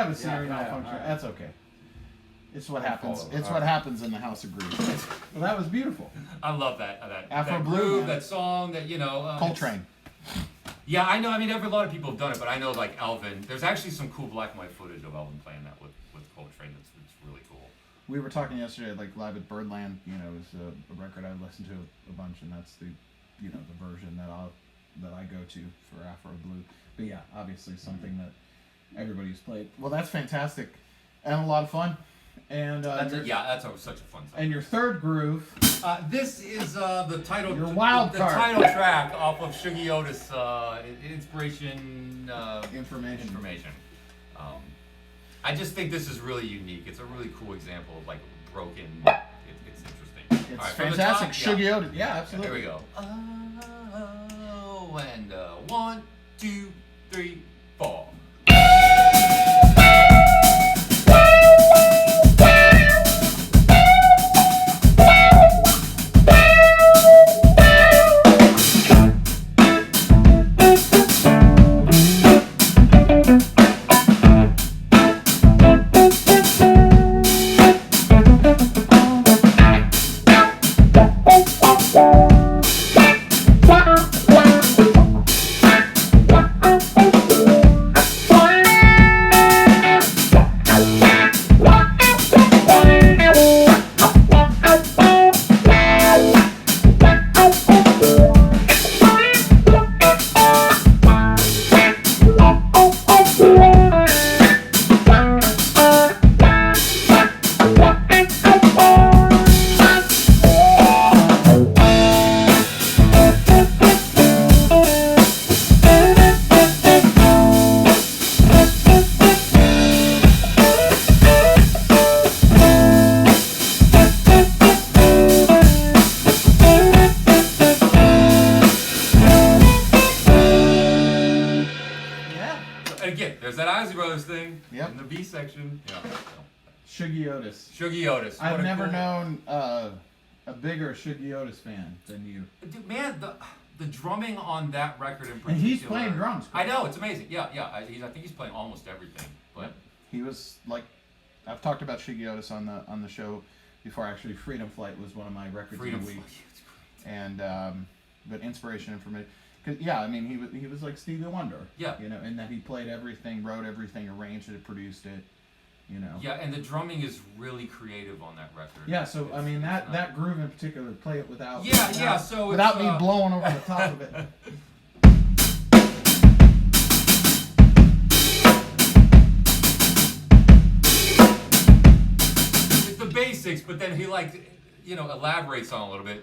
have a Siri malfunction. Right. That's okay. It's what happens. It's what happens in the House of Greasy. Well, that was beautiful. I love that. Afro that Blue, groove, that song, that Coltrane. Yeah, I know. I mean, a lot of people have done it, but I know like Elvin. There's actually some cool black and white footage of Elvin playing that with Coltrane. It's really cool. We were talking yesterday, like live at Birdland. Is a record I listened to a bunch, and that's the version that I go to for Afro Blue. But yeah, obviously something that everybody's played. Well, that's fantastic, and a lot of fun. And that's such a fun song. And your third groove. This is the title. Your wild the card. Title track off of Shuggy Otis. Inspiration. Information. I just think this is really unique. It's a really cool example of like broken. It's interesting. It's fantastic. Shuggy Otis. Yeah, absolutely. Here we go. Oh, and 1, 2, 3, 4. In the B section. Yeah. Shuggy Otis. Shuggy Otis. I've never known a bigger Shuggy Otis fan than you. Dude, man, the drumming on that record in particular. And he's playing drums. I know, it's amazing. Yeah. I think he's playing almost everything. But he was like, I've talked about Shuggy Otis on the show before. Actually, Freedom Flight was one of my records of the week. And but Inspiration Information. Yeah, I mean, he was like Stevie Wonder. Yeah. In that he played everything, wrote everything, arranged it, produced it. Yeah, and the drumming is really creative on that record. Yeah, so I mean that groove in particular, play it without so without me blowing over the top of it. It's the basics, but then he elaborates on a little bit.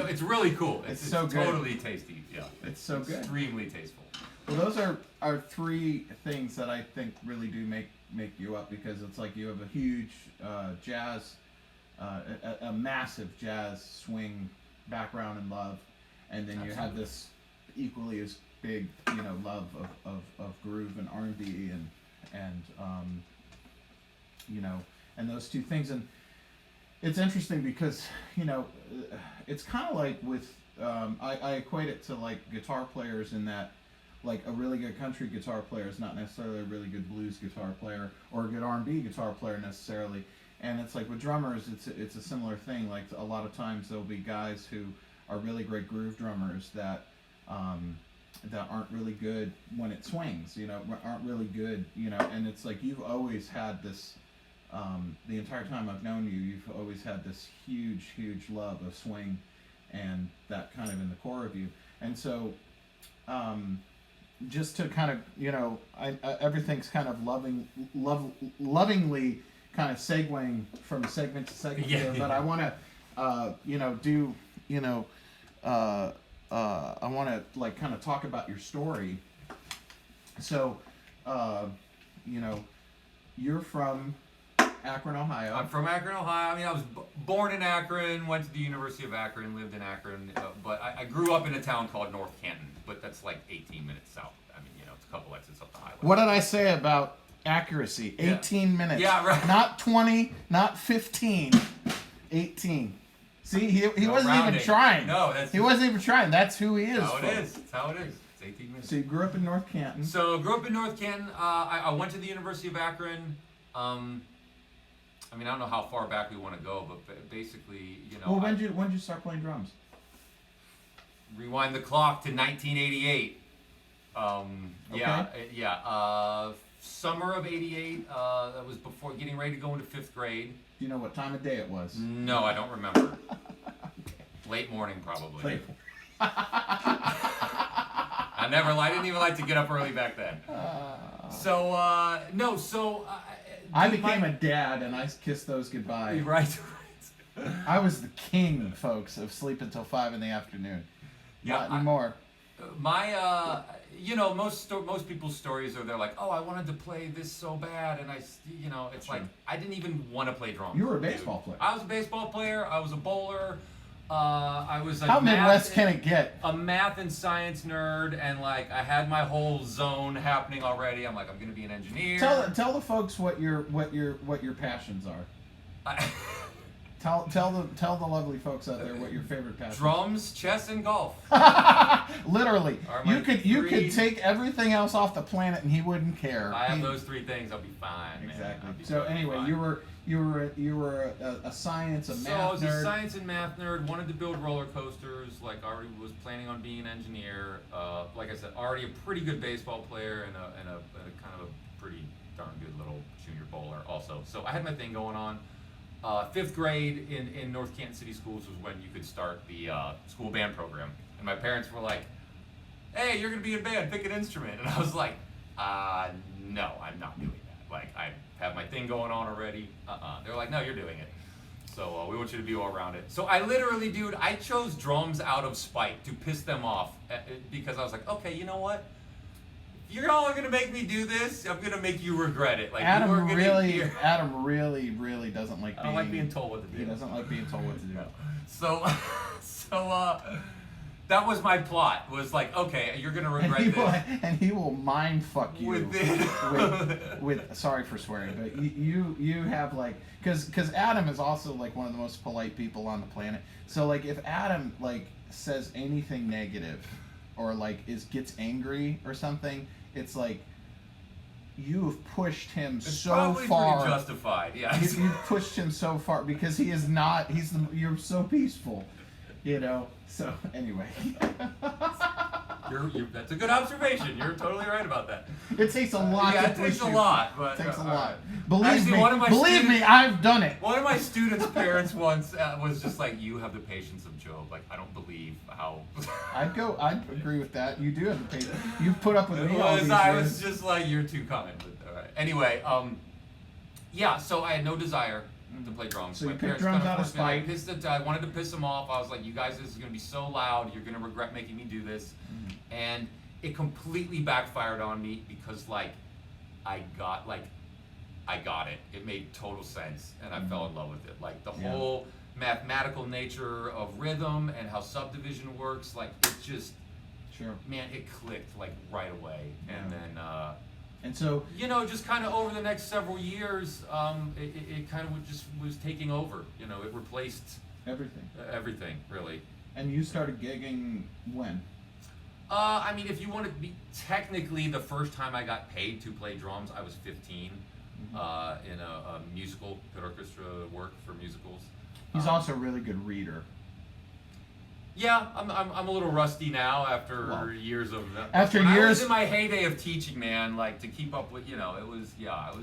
It's really cool. It's so good. Totally tasty. Yeah. It's so good. Extremely tasteful. Well, those are three things that I think really do make you up, because it's like you have a huge jazz, a massive jazz swing background and love, and then you have this equally as big love of groove and R&B and those two things. And it's interesting because it's kind of like with I equate it to like guitar players, in that like a really good country guitar player is not necessarily a really good blues guitar player or a good R&B guitar player necessarily. And it's like with drummers, it's a similar thing. Like a lot of times there'll be guys who are really great groove drummers that aren't really good when it swings, aren't really good, and it's like you've always had this. The entire time I've known you, you've always had this huge, huge love of swing, and that kind of in the core of you. And so, just to kind of, everything's kind of lovingly kind of segueing from segment to segment. Yeah. But I want to, I want to like kind of talk about your story. So, you're from Akron, Ohio. I'm from Akron, Ohio. I mean, I was born in Akron, went to the University of Akron, lived in Akron, but I grew up in a town called North Canton, but that's like 18 minutes south. I mean, it's a couple exits up the highway. What did I say about accuracy. 18 minutes. Yeah, right. Not 20, not 15. 18. See, he wasn't rounding. even trying. No, he wasn't even trying. That's who he is. That's how it is. That's how it is. It's 18 minutes. So you grew up in North Canton. So grew up in North Canton. I went to the University of Akron. I mean, I don't know how far back we want to go, but basically, you know. Well, when did you start playing drums? Rewind the clock to 1988. Summer of '88. That was before getting ready to go into 5th grade. Do you know what time of day it was? No, I don't remember. Okay. Late morning, probably. I didn't even like to get up early back then. I became a dad and I kissed those goodbye. Right. I was the king, folks, of sleep until 5 in the afternoon. Not anymore. Most people's stories are they're like, oh, I wanted to play this so bad, and it's like I didn't even want to play drums. You were a baseball player. I was a baseball player. I was a bowler. I was how Midwest can it get? A math and science nerd, and like I had my whole zone happening already. I'm like, I'm gonna be an engineer. Tell the folks what your passions are. Tell the lovely folks out there what your favorite passions. Drums, chess, and golf. Literally, you could take everything else off the planet and he wouldn't care. If I have those 3 things, I'll be fine. Exactly. Man. So anyway, fine. you were a science, a math nerd. So I was a science and math nerd. Wanted to build roller coasters. Like already was planning on being an engineer. Like I said, already a pretty good baseball player and a kind of a pretty darn good little junior bowler also. So I had my thing going on. 5th grade in North Canton City Schools was when you could start the school band program. And my parents were like, hey, you're going to be in band, pick an instrument. And I was like, no, I'm not doing that. Like, I have my thing going on already. They're like, no, you're doing it. So we want you to be all around it. So I literally, dude, I chose drums out of spite to piss them off because I was like, okay, you know what? You're all gonna make me do this. I'm gonna make you regret it. Like Adam really doesn't like. I don't like being told what to do. He doesn't like being told what to do. No. So that was my plot. Was like, okay, you're gonna regret this. And he will mind fuck you with sorry for swearing, but you have like because Adam is also like one of the most polite people on the planet. So like if Adam like says anything negative or like gets angry or something, it's like you've pushed him so far. Pretty justified, yeah. You've pushed him so far because he is not. You're so peaceful, you know. So anyway, that's a good observation. You're totally right about that. It takes a lot. Yeah, it takes a lot, but it takes a lot. Right. Believe me, I've done it. One of my students' parents once was just like, "You have the patience of Job." Like, I don't believe how. I'd agree with that. You do have the patience. You've put up with me all these years. I was just like, "You're too kind." But all right. Anyway, yeah. So I had no desire to play drums. So you picked drums out of spite. I wanted to piss them off. I was like, you guys, this is going to be so loud. You're going to regret making me do this. Mm-hmm. And it completely backfired on me because, like, I got it. It made total sense. And I fell in love with it. Like, the whole mathematical nature of rhythm and how subdivision works, like, it just, man, it clicked, like, right away. Yeah. And then, and so, you know, just kind of over the next several years, it kind of just was taking over. You know, it replaced everything. Everything, really. And you started gigging when? I mean, if you want to be technically, the first time I got paid to play drums, I was 15 in a musical pit orchestra work for musicals. He's also a really good reader. Yeah, I'm a little rusty now after years of that. I was in my heyday of teaching, man, like to keep up with, you know, it was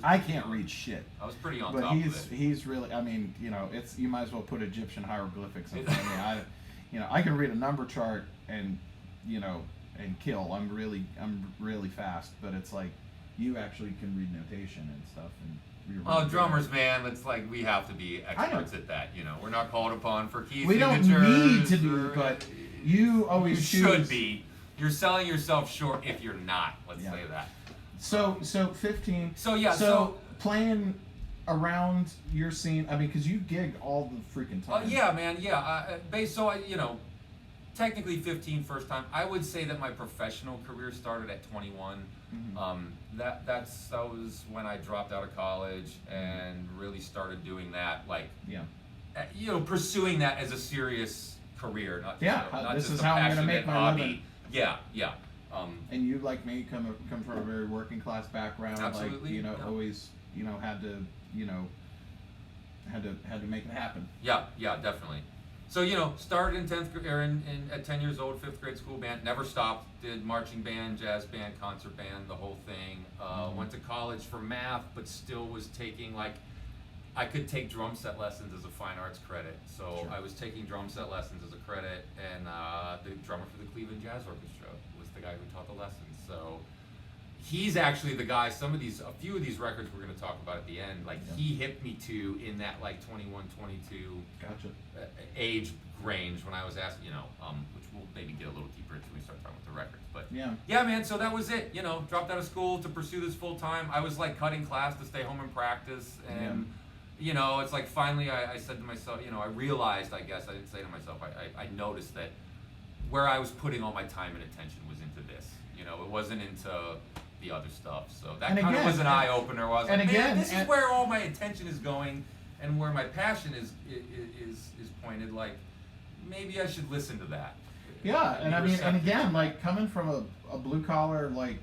I can't read shit. I was pretty on top of it. But he's really, I mean, you know, you might as well put Egyptian hieroglyphics in front of me. I can read a number chart and, you know, and kill. I'm really fast, but it's like you actually can read notation and stuff and. Drummers, man, it's like we have to be experts at that. You know, we're not called upon for key signatures. We don't need to do, but you always should be. You're selling yourself short if you're not. Let's say that. So 15. So playing around your scene. I mean, because you gig all the freaking time. Yeah, man. Yeah. technically 15 first time. I would say that my professional career started at 21. That was when I dropped out of college and really started doing that, like, pursuing that as a serious career, not just a passionate hobby. Yeah. And you, like me, come from a very working class background. Absolutely. Like, always, had to, had to make it happen. Yeah, definitely. So, started in 10th grade, at 10 years old, 5th grade school band, never stopped, did marching band, jazz band, concert band, the whole thing. Went to college for math, but still was taking, like, I could take drum set lessons as a fine arts credit. So I was taking drum set lessons as a credit, and the drummer for the Cleveland Jazz Orchestra was the guy who taught the lessons. So he's actually the guy, a few of these records we're going to talk about at the end, like, he hit me to in that, like, 21, 22 age range when I was asked, which we'll maybe get a little deeper into when we start talking about the records. But yeah, man, so that was it. Dropped out of school to pursue this full time. I was, like, cutting class to stay home and practice, and it's like finally I said to myself, I realized, I guess I didn't say to myself, I noticed that where I was putting all my time and attention was into this. It wasn't into the other stuff. So that kind of was an eye opener. I was like, man, this is where all my attention is going, and where my passion is pointed. Like, maybe I should listen to that. Yeah, and I mean, and again, like, coming from a blue collar, like,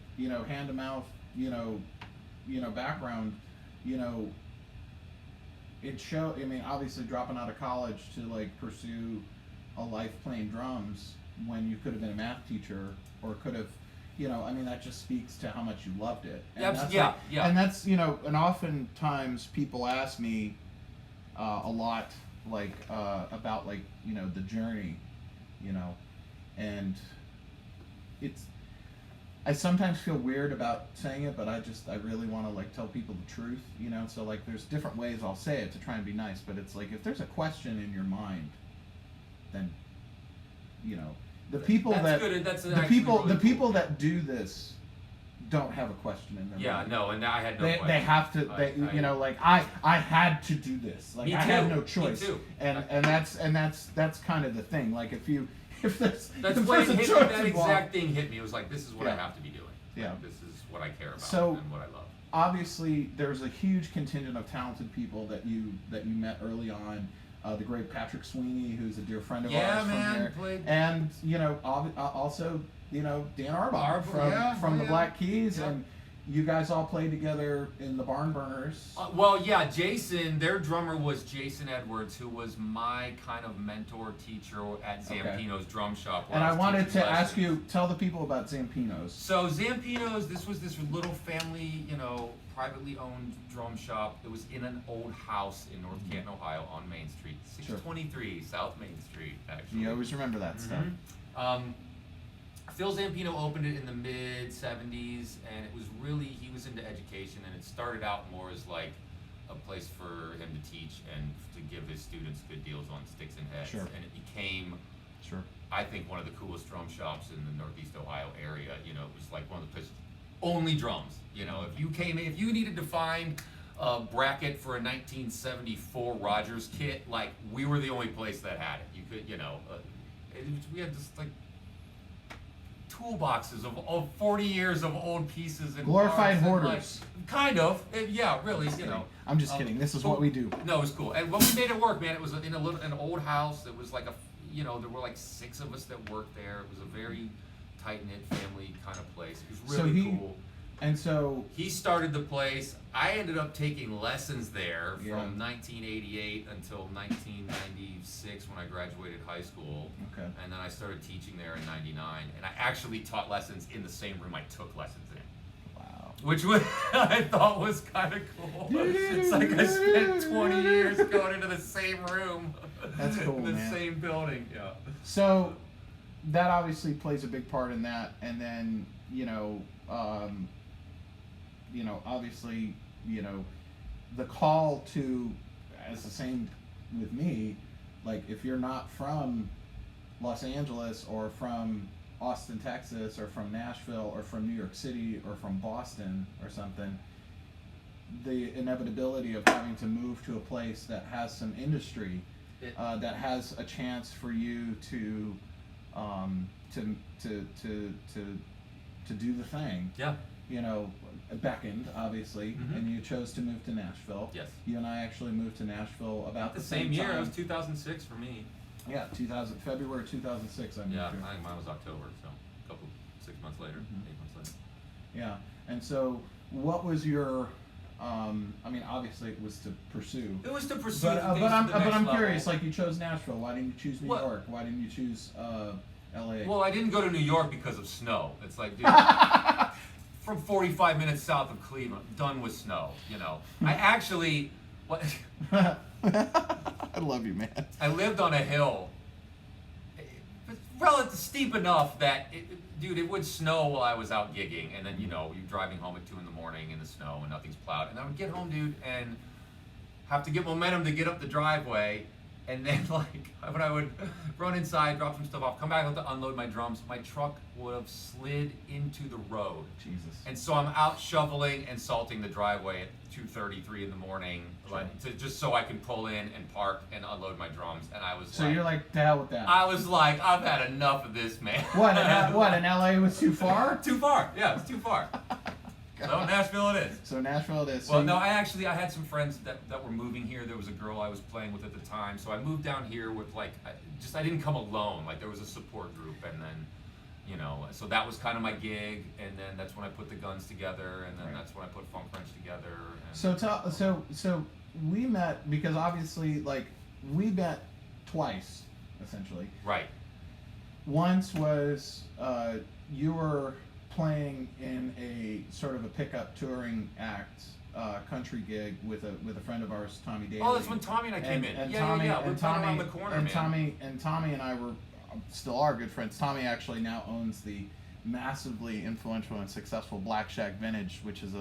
hand to mouth, background, it showed. I mean, obviously, dropping out of college to, like, pursue a life playing drums when you could have been a math teacher or could have. I mean, that just speaks to how much you loved it. And And that's, and oftentimes people ask me a lot, like, about, like, the journey, and I sometimes feel weird about saying it, but I really want to, like, tell people the truth, so, like, there's different ways I'll say it to try and be nice, but it's like, if there's a question in your mind, then, the people people that do this don't have a question in their mind. And I had no question. They have to. I had to do this. Like, I had no choice. Me too. And that's kind of the thing. Like, if there's that exact thing hit me. It was like, this is what I have to be doing. Like, this is what I care about and what I love. Obviously, there's a huge contingent of talented people that you met early on. The great Patrick Sweeney, who's a dear friend of ours from here, and also Dan Arbach from the Black Keys, and you guys all played together in the Barn Burners. Jason, their drummer was Jason Edwards, who was my kind of mentor teacher at Zampino's drum shop. And I wanted to ask you, tell the people about Zampino's. So Zampino's, this was this little family, privately owned drum shop. It was in an old house in North Canton, Ohio, on Main Street, 623 South Main Street. Actually, you always remember that stuff. Phil Zampino opened it in the mid-'70s, and it was really, he was into education, and it started out more as like a place for him to teach and to give his students good deals on sticks and heads. And it became, I think, one of the coolest drum shops in the Northeast Ohio area. It was like one of the places, only drums. If you came in, if you needed to find a bracket for a 1974 Rogers kit, like, we were the only place that had it. You could, we had just, like, toolboxes of 40 years of old pieces and glorified hoarders. Like, kind of, really. I'm just kidding. This is what we do. No, it was cool, and when we made it work, man, it was in an old house. It was like there were like 6 of us that worked there. It was a very tight knit family kind of place. It was really cool. And so he started the place. I ended up taking lessons there from 1988 until 1996 when I graduated high school. And then I started teaching there in '99. And I actually taught lessons in the same room I took lessons in. Wow. Which I thought was kind of cool. It's like I spent 20 years going into the same room. That's cool, in the same building. Yeah. So that obviously plays a big part in that. And then, obviously, the call to, as the same with me, like, if you're not from Los Angeles or from Austin, Texas, or from Nashville or from New York City or from Boston or something, the inevitability of having to move to a place that has some industry, that has a chance for you to to do the thing. Yeah. You know, beckoned, obviously, and you chose to move to Nashville. Yes. You and I actually moved to Nashville about the same year. time. It was 2006 for me. Yeah, February 2006. I moved Yeah, here. I think mine was October, so 6 months later, 8 months later. Yeah, and so what was your? I mean, obviously it was to pursue. It was to pursue. But I'm curious. Like, you chose Nashville. Why didn't you choose New What? York? Why didn't you choose L.A.? Well, I didn't go to New York because of snow. It's like, dude, from 45 minutes south of Cleveland, done with snow. You know, I actually, what? I love you, man. I lived on a hill, relatively steep enough that, dude, it would snow while I was out gigging, and then, you know, you're driving home at 2 in the morning in the snow and nothing's plowed, and I would get home, dude, and have to get momentum to get up the driveway, and then, like, when I would run inside, drop some stuff off, come back to unload my drums, my truck would have slid into the road. Jesus. And so I'm out shoveling and salting the driveway at 2:33 in the morning, like, just so I can pull in and park and unload my drums. And I was So you're like, to hell with that. I was like, I've had enough of this, man. What? In LA was too far? Too far. Yeah, it's too far. So Nashville it is. So Nashville it is. Well, so no, I had some friends that were moving here. There was a girl I was playing with at the time, so I moved down here with, like, I didn't come alone. Like, there was a support group, and then, you know, so that was kind of my gig, and then that's when I put the guns together, and then that's when I put Funk French together. And So we met because obviously, like, we met twice, essentially. Right. Once was you were playing in a sort of a pickup touring act country gig with a friend of ours, Tommy Daly. Oh, that's when Tommy and I came in. Yeah. We're playing around the corner, and man. Tommy and I were still are good friends. Tommy actually now owns the massively influential and successful Black Shack Vintage, which is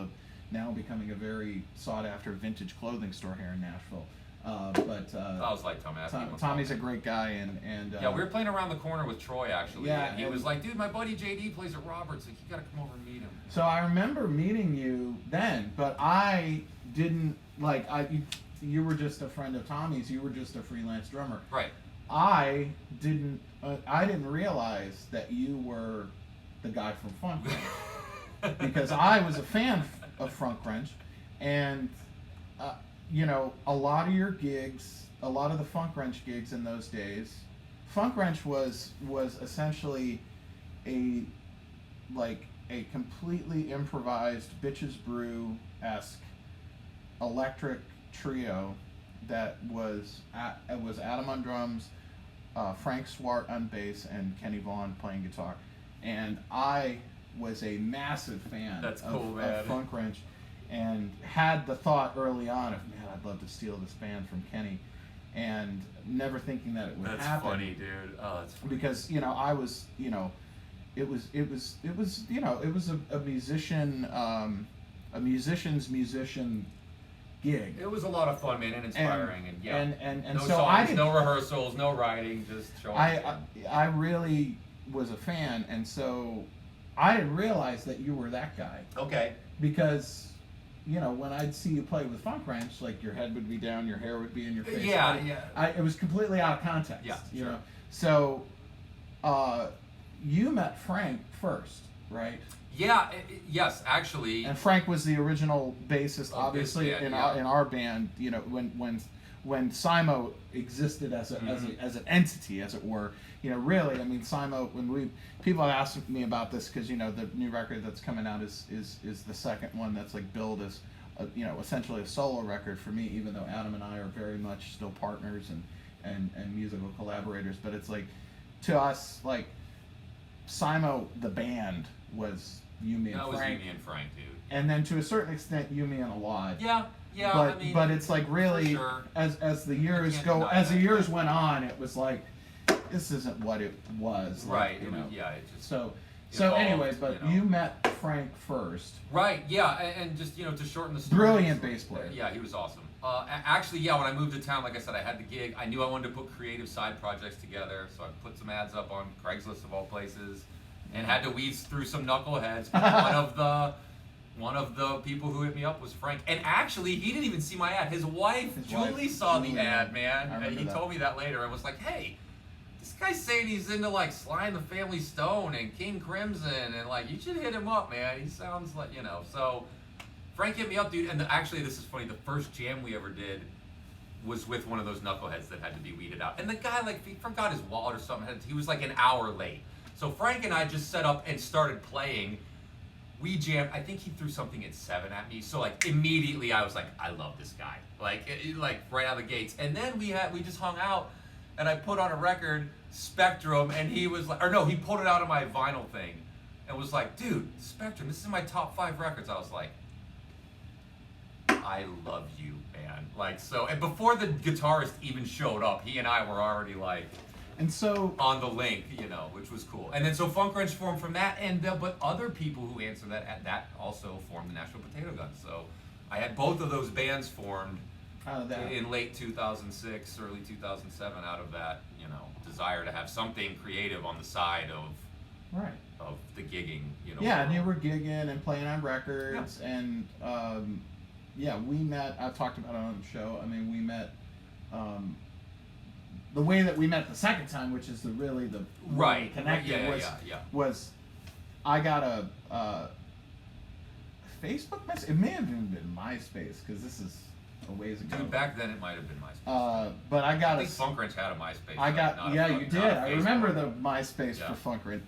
now becoming a very sought after vintage clothing store here in Nashville. I was like, Tommy's a great guy, and yeah, we were playing around the corner with Troy, actually. Yeah, and he was like, dude, my buddy JD plays at Roberts. Like, you gotta come over and meet him. So I remember meeting you then, but I didn't you were just a friend of Tommy's. You were just a freelance drummer. Right. I didn't realize that you were the guy from Funk Wrench because I was a fan of Funk Wrench, and you know, a lot of your gigs, a lot of the Funk Wrench gigs in those days, Funk Wrench was essentially a completely improvised Bitches Brew-esque electric trio that was Adam on drums, Frank Swart on bass, and Kenny Vaughn playing guitar. And I was a massive fan of Funk Wrench, and had the thought early on of, man, I'd love to steal this band from Kenny, and never thinking that it would happen. That's funny, dude. Oh, that's funny. Because, you know, I was, you know, it was you know, it was a musician's musician gig. It was a lot of fun, man, and inspiring, and yeah. And no so songs, no rehearsals, no writing, just showing. I really was a fan, and so I didn't realize that you were that guy. Okay. Because, you know, when I'd see you play with Funk Wrench, like, your head would be down, your hair would be in your face. Yeah, it was completely out of context. Yeah, you sure. know. So, you met Frank first, right? Yeah. Yes, actually. And Frank was the original bassist, obviously, band, in our band. You know, when Simo existed as an entity, as it were. You know, really, I mean, Simo. People have asked me about this because, you know, the new record that's coming out is the second one that's like billed as, you know, essentially a solo record for me. Even though Adam and I are very much still partners and musical collaborators, but it's like, to us, like, Simo the band was you, me, and Frank. That was you, me, and Frank, dude. And then to a certain extent, you, me, and Alad. Yeah. But I mean, but it's like, really, sure. as the years went on, it was like, this isn't what it was. Right. Like, you know. Yeah. It just So evolved, anyways, but you know. you met Frank first. Right. Yeah. And just, you know, to shorten the story. Brilliant bass player. Yeah, he was awesome. Actually, yeah, when I moved to town, like I said, I had the gig. I knew I wanted to put creative side projects together, so I put some ads up on Craigslist of all places, and had to weave through some knuckleheads. One of the people who hit me up was Frank, and actually, he didn't even see my ad. His wife Julie saw the ad, man, and he told me that later. I was like, hey, this guy's saying he's into like Sly and the Family Stone and King Crimson, and like, you should hit him up, man. He sounds like, you know. So Frank hit me up, dude. And actually, this is funny. The first jam we ever did was with one of those knuckleheads that had to be weeded out. And the guy, like, he forgot his wallet or something. He was like an hour late. So Frank and I just set up and started playing. We jammed. I think he threw something at 7 at me. So like immediately I was like, I love this guy. Like right out of the gates. And then we just hung out, and I put on a record, Spectrum, and he was like, or no, he pulled it out of my vinyl thing and was like, dude, Spectrum, this is my top 5 records. I was like, I love you, man. Like, so, and before the guitarist even showed up, he and I were already like, and so on the link, you know, which was cool. And then so Funk Wrench formed from that, and but other people who answered that also formed the National Potato Gun. So I had both of those bands formed in late 2006, early 2007, out of that, you know, desire to have something creative on the side of the gigging, you know. Yeah, and you were gigging and playing on records, and we met. I've talked about it on the show. I mean, we met. The way that we met the second time, which is the connected, was I got a Facebook message. It may have even been MySpace, because this is a ways ago. Dude, back then it might have been MySpace. But I think Funk Wrench had a MySpace. You did. I remember the MySpace for Funk Wrench.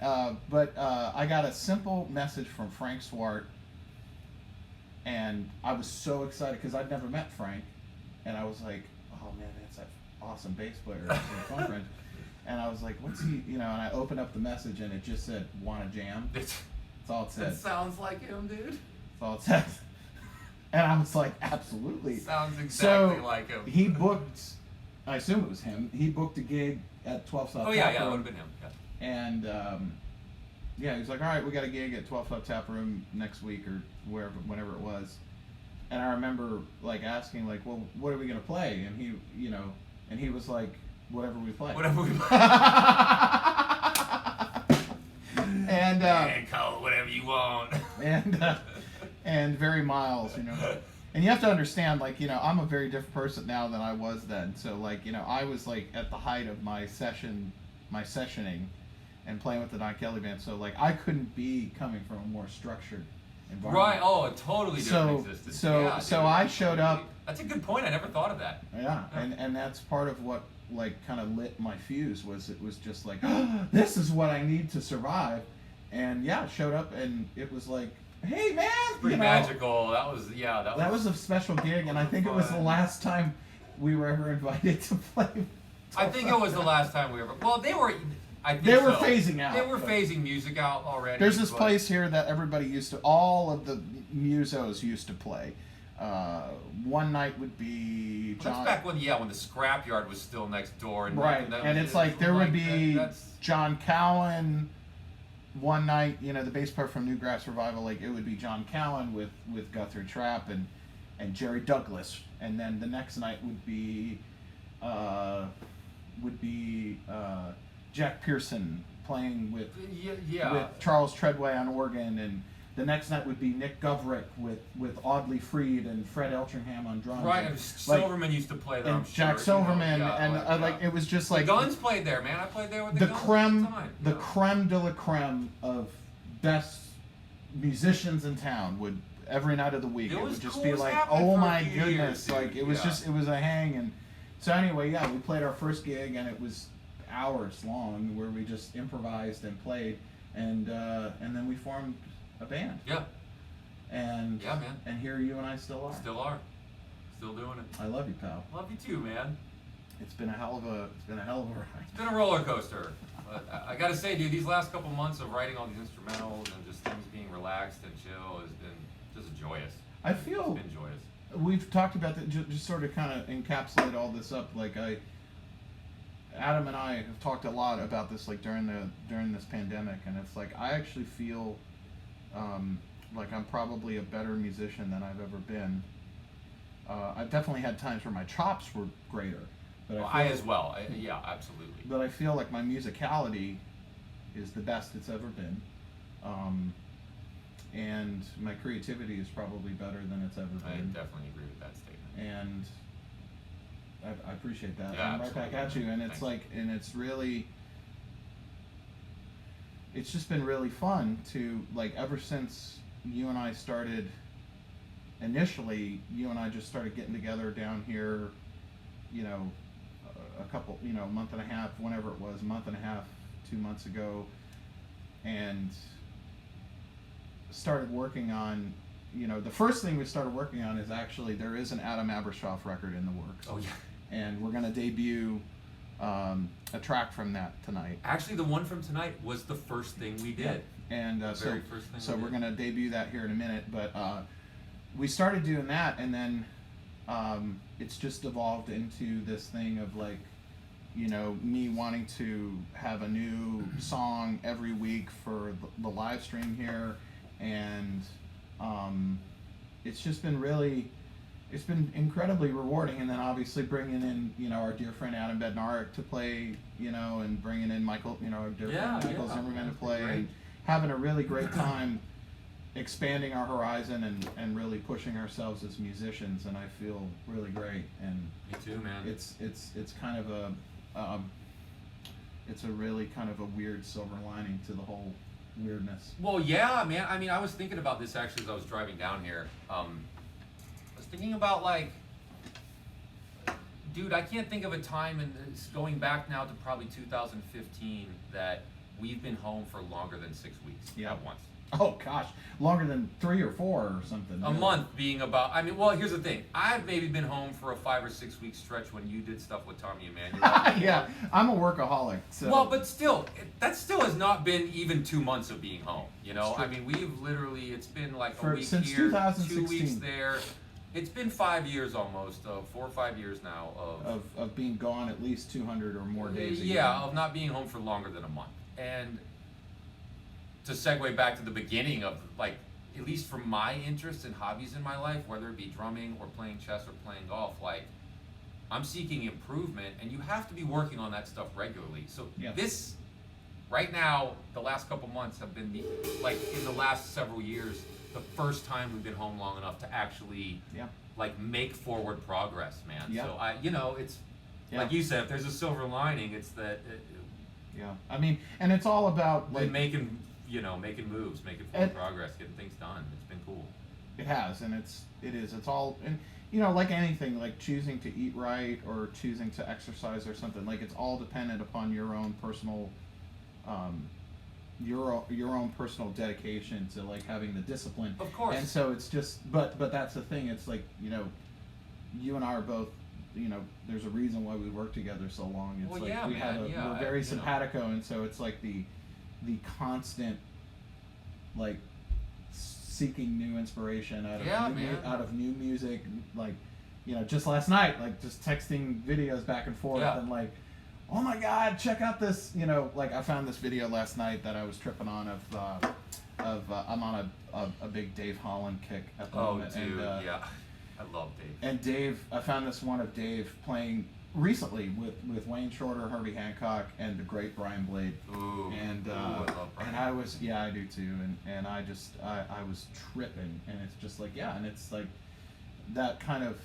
But I got a simple message from Frank Swart, and I was so excited because I'd never met Frank, and I was like, oh man, that's that awesome bass player in Funk Wrench. And I was like, what's he, you know, and I opened up the message and it just said, wanna jam? That's all it said. It sounds like him, dude. That's all it says. And I was like, absolutely. Sounds exactly like him. He booked, I assume it was him, he booked a gig at 12 South Tap Room. That would have been him, And he was like, all right, we got a gig at 12 South Tap Room next week or whenever it was. And I remember like asking, like, well, what are we gonna play? And he, you know, and he was like, whatever we play. Whatever we play. And call it whatever you want. And very Miles, you know. And you have to understand, like, you know, I'm a very different person now than I was then. So like, you know, I was like at the height of my sessioning and playing with the Don Kelly band. So like, I couldn't be coming from a more structured environment. Right. Oh, a totally different existence. So I showed up. That's a good point. I never thought of that. Yeah. And that's part of what like kind of lit my fuse. Was it was just like, oh, this is what I need to survive. And showed up, and it was like, hey man, pretty magical. That was a special gig, and I think it was the last time we were ever invited to play. I think it was the last time we ever. Well, they were. They were phasing out. They were phasing music out already. There's this place here that everybody used to. All of the musos used to play. One night would be John. That's back when the scrapyard was still next door, and it's like there would be John Cowan. One night, you know, the bass player from Newgrass Revival, like it would be John Cowan with Guthrie Trapp and Jerry Douglas, and then the next night would be Jack Pearson playing with Charles Treadway on organ, and the next night would be Nick Goverick with Audley Freed and Fred Eltringham on drums. Right, and Silverman used to play there. And Jack Silverman, like it was just like the Guns played there, man. I played there with the Guns the creme de la creme of best musicians in town would every night of the week. It would just be like, oh my goodness, like it was just it was a hang. And so anyway, we played our first gig, and it was hours long where we just improvised and played, and then we formed a band. Yeah. And man. And here you and I still are. Still doing it. I love you, pal. Love you too, man. It's been a hell of a ride. It's been a roller coaster. But I gotta say, dude, these last couple months of writing all these instrumentals and just things being relaxed and chill has been just joyous. I feel it's been joyous. We've talked about that, just sort of kind of encapsulate all this up. Like Adam and I have talked a lot about this, like during this pandemic, and it's like I actually feel like I'm probably a better musician than I've ever been. I've definitely had times where my chops were greater, but I as well. Absolutely. But I feel like my musicality is the best it's ever been, and my creativity is probably better than it's ever been. I definitely agree with that statement. And I appreciate that. Yeah, I'm right back at you, and it's like, and it's really, it's just been really fun to, like, ever since you and I started. Initially, you and I just started getting together down here, you know, a couple, you know, a month and a half, whenever it was, a month and a half, 2 months ago, and started working on, you know, the first thing we started working on is actually there is an Adam Abrashoff record in the works. Oh, yeah. And we're going to debut a track from that tonight. Actually, the one from tonight was the first thing we did. Yeah. And so we're going to debut that here in a minute, but we started doing that, and then it's just evolved into this thing of, like, you know, me wanting to have a new song every week for the live stream here, and it's just been it's been incredibly rewarding. And then obviously bringing in, you know, our dear friend Adam Bednarik to play, you know, and bringing in Michael, you know, our dear friend Michael Zimmerman to play, and having a really great time expanding our horizon and really pushing ourselves as musicians, and I feel really great. And me too, man. It's kind of a it's a really kind of a weird silver lining to the whole weirdness. Well, yeah, man. I mean, I was thinking about this actually as I was driving down here. I was thinking about, like, dude, I can't think of a time, and it's going back now to probably 2015, that we've been home for longer than 6 weeks at once. Oh gosh, longer than 3 or 4 or something. A month being about. I mean, well, here's the thing. I've maybe been home for a 5 or 6 week stretch when you did stuff with Tommy Emmanuel. Yeah, I'm a workaholic. So. Well, but still, that still has not been even 2 months of being home. You know, I mean, we've literally, it's been like a week since here, 2016. 2 weeks there. It's been 5 years almost, 4 or 5 years now of being gone at least 200 or more days. Yeah, of not being home for longer than a month. And to segue back to the beginning of, like, at least from my interests and hobbies in my life, whether it be drumming or playing chess or playing golf, like, I'm seeking improvement, and you have to be working on that stuff regularly. So this, right now, the last couple months have been, like, in the last several years, the first time we've been home long enough to actually, like, make forward progress, man. So you know, it's like you said, if there's a silver lining, it's that. I mean, and it's all about, like, making moves, making forward progress, getting things done. It's been cool. It has, and it's all, and, you know, like anything, like choosing to eat right or choosing to exercise or something, like, it's all dependent upon your own personal, your own personal dedication to, like, having the discipline. Of course. And so it's just, but that's the thing. It's like, you know, you and I are both, you know, there's a reason why we work together so long. It's we're very simpatico, and so it's like the constant, like, seeking new inspiration out of new music, like, you know, just last night, like, just texting videos back and forth, and, like, oh my God, check out this, you know, like, I found this video last night that I was tripping on of I'm on a big Dave Holland kick at the moment. Oh, dude, I love Dave. And Dave, I found this one of Dave playing recently with Wayne Shorter, Herbie Hancock, and the great Brian Blade. Ooh, and I love Brian. And I was, I do too, and I just, I was tripping, and it's just like, and it's like that kind of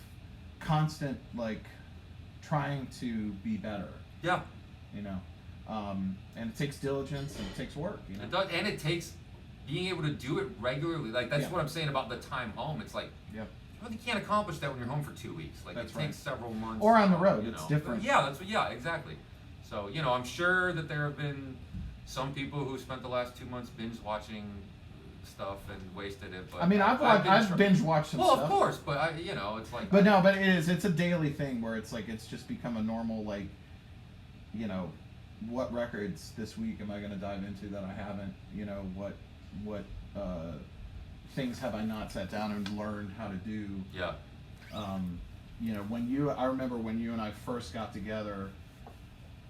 constant, like, trying to be better. Yeah. You know, and it takes diligence and it takes work. You know. It does, and it takes being able to do it regularly. Like, that's what I'm saying about the time home. It's like, you really can't accomplish that when you're home for 2 weeks. Like, it takes several months. Or on the road, it's different. But exactly. So, you know, I'm sure that there have been some people who spent the last 2 months binge watching stuff and wasted it. But I mean, I've binge watched some stuff. Well, of course, but it's like. But it's a daily thing where it's like, it's just become a normal, like, you know, what records this week am I going to dive into that I haven't? You know, what things have I not sat down and learned how to do? Yeah. You know, I remember when you and I first got together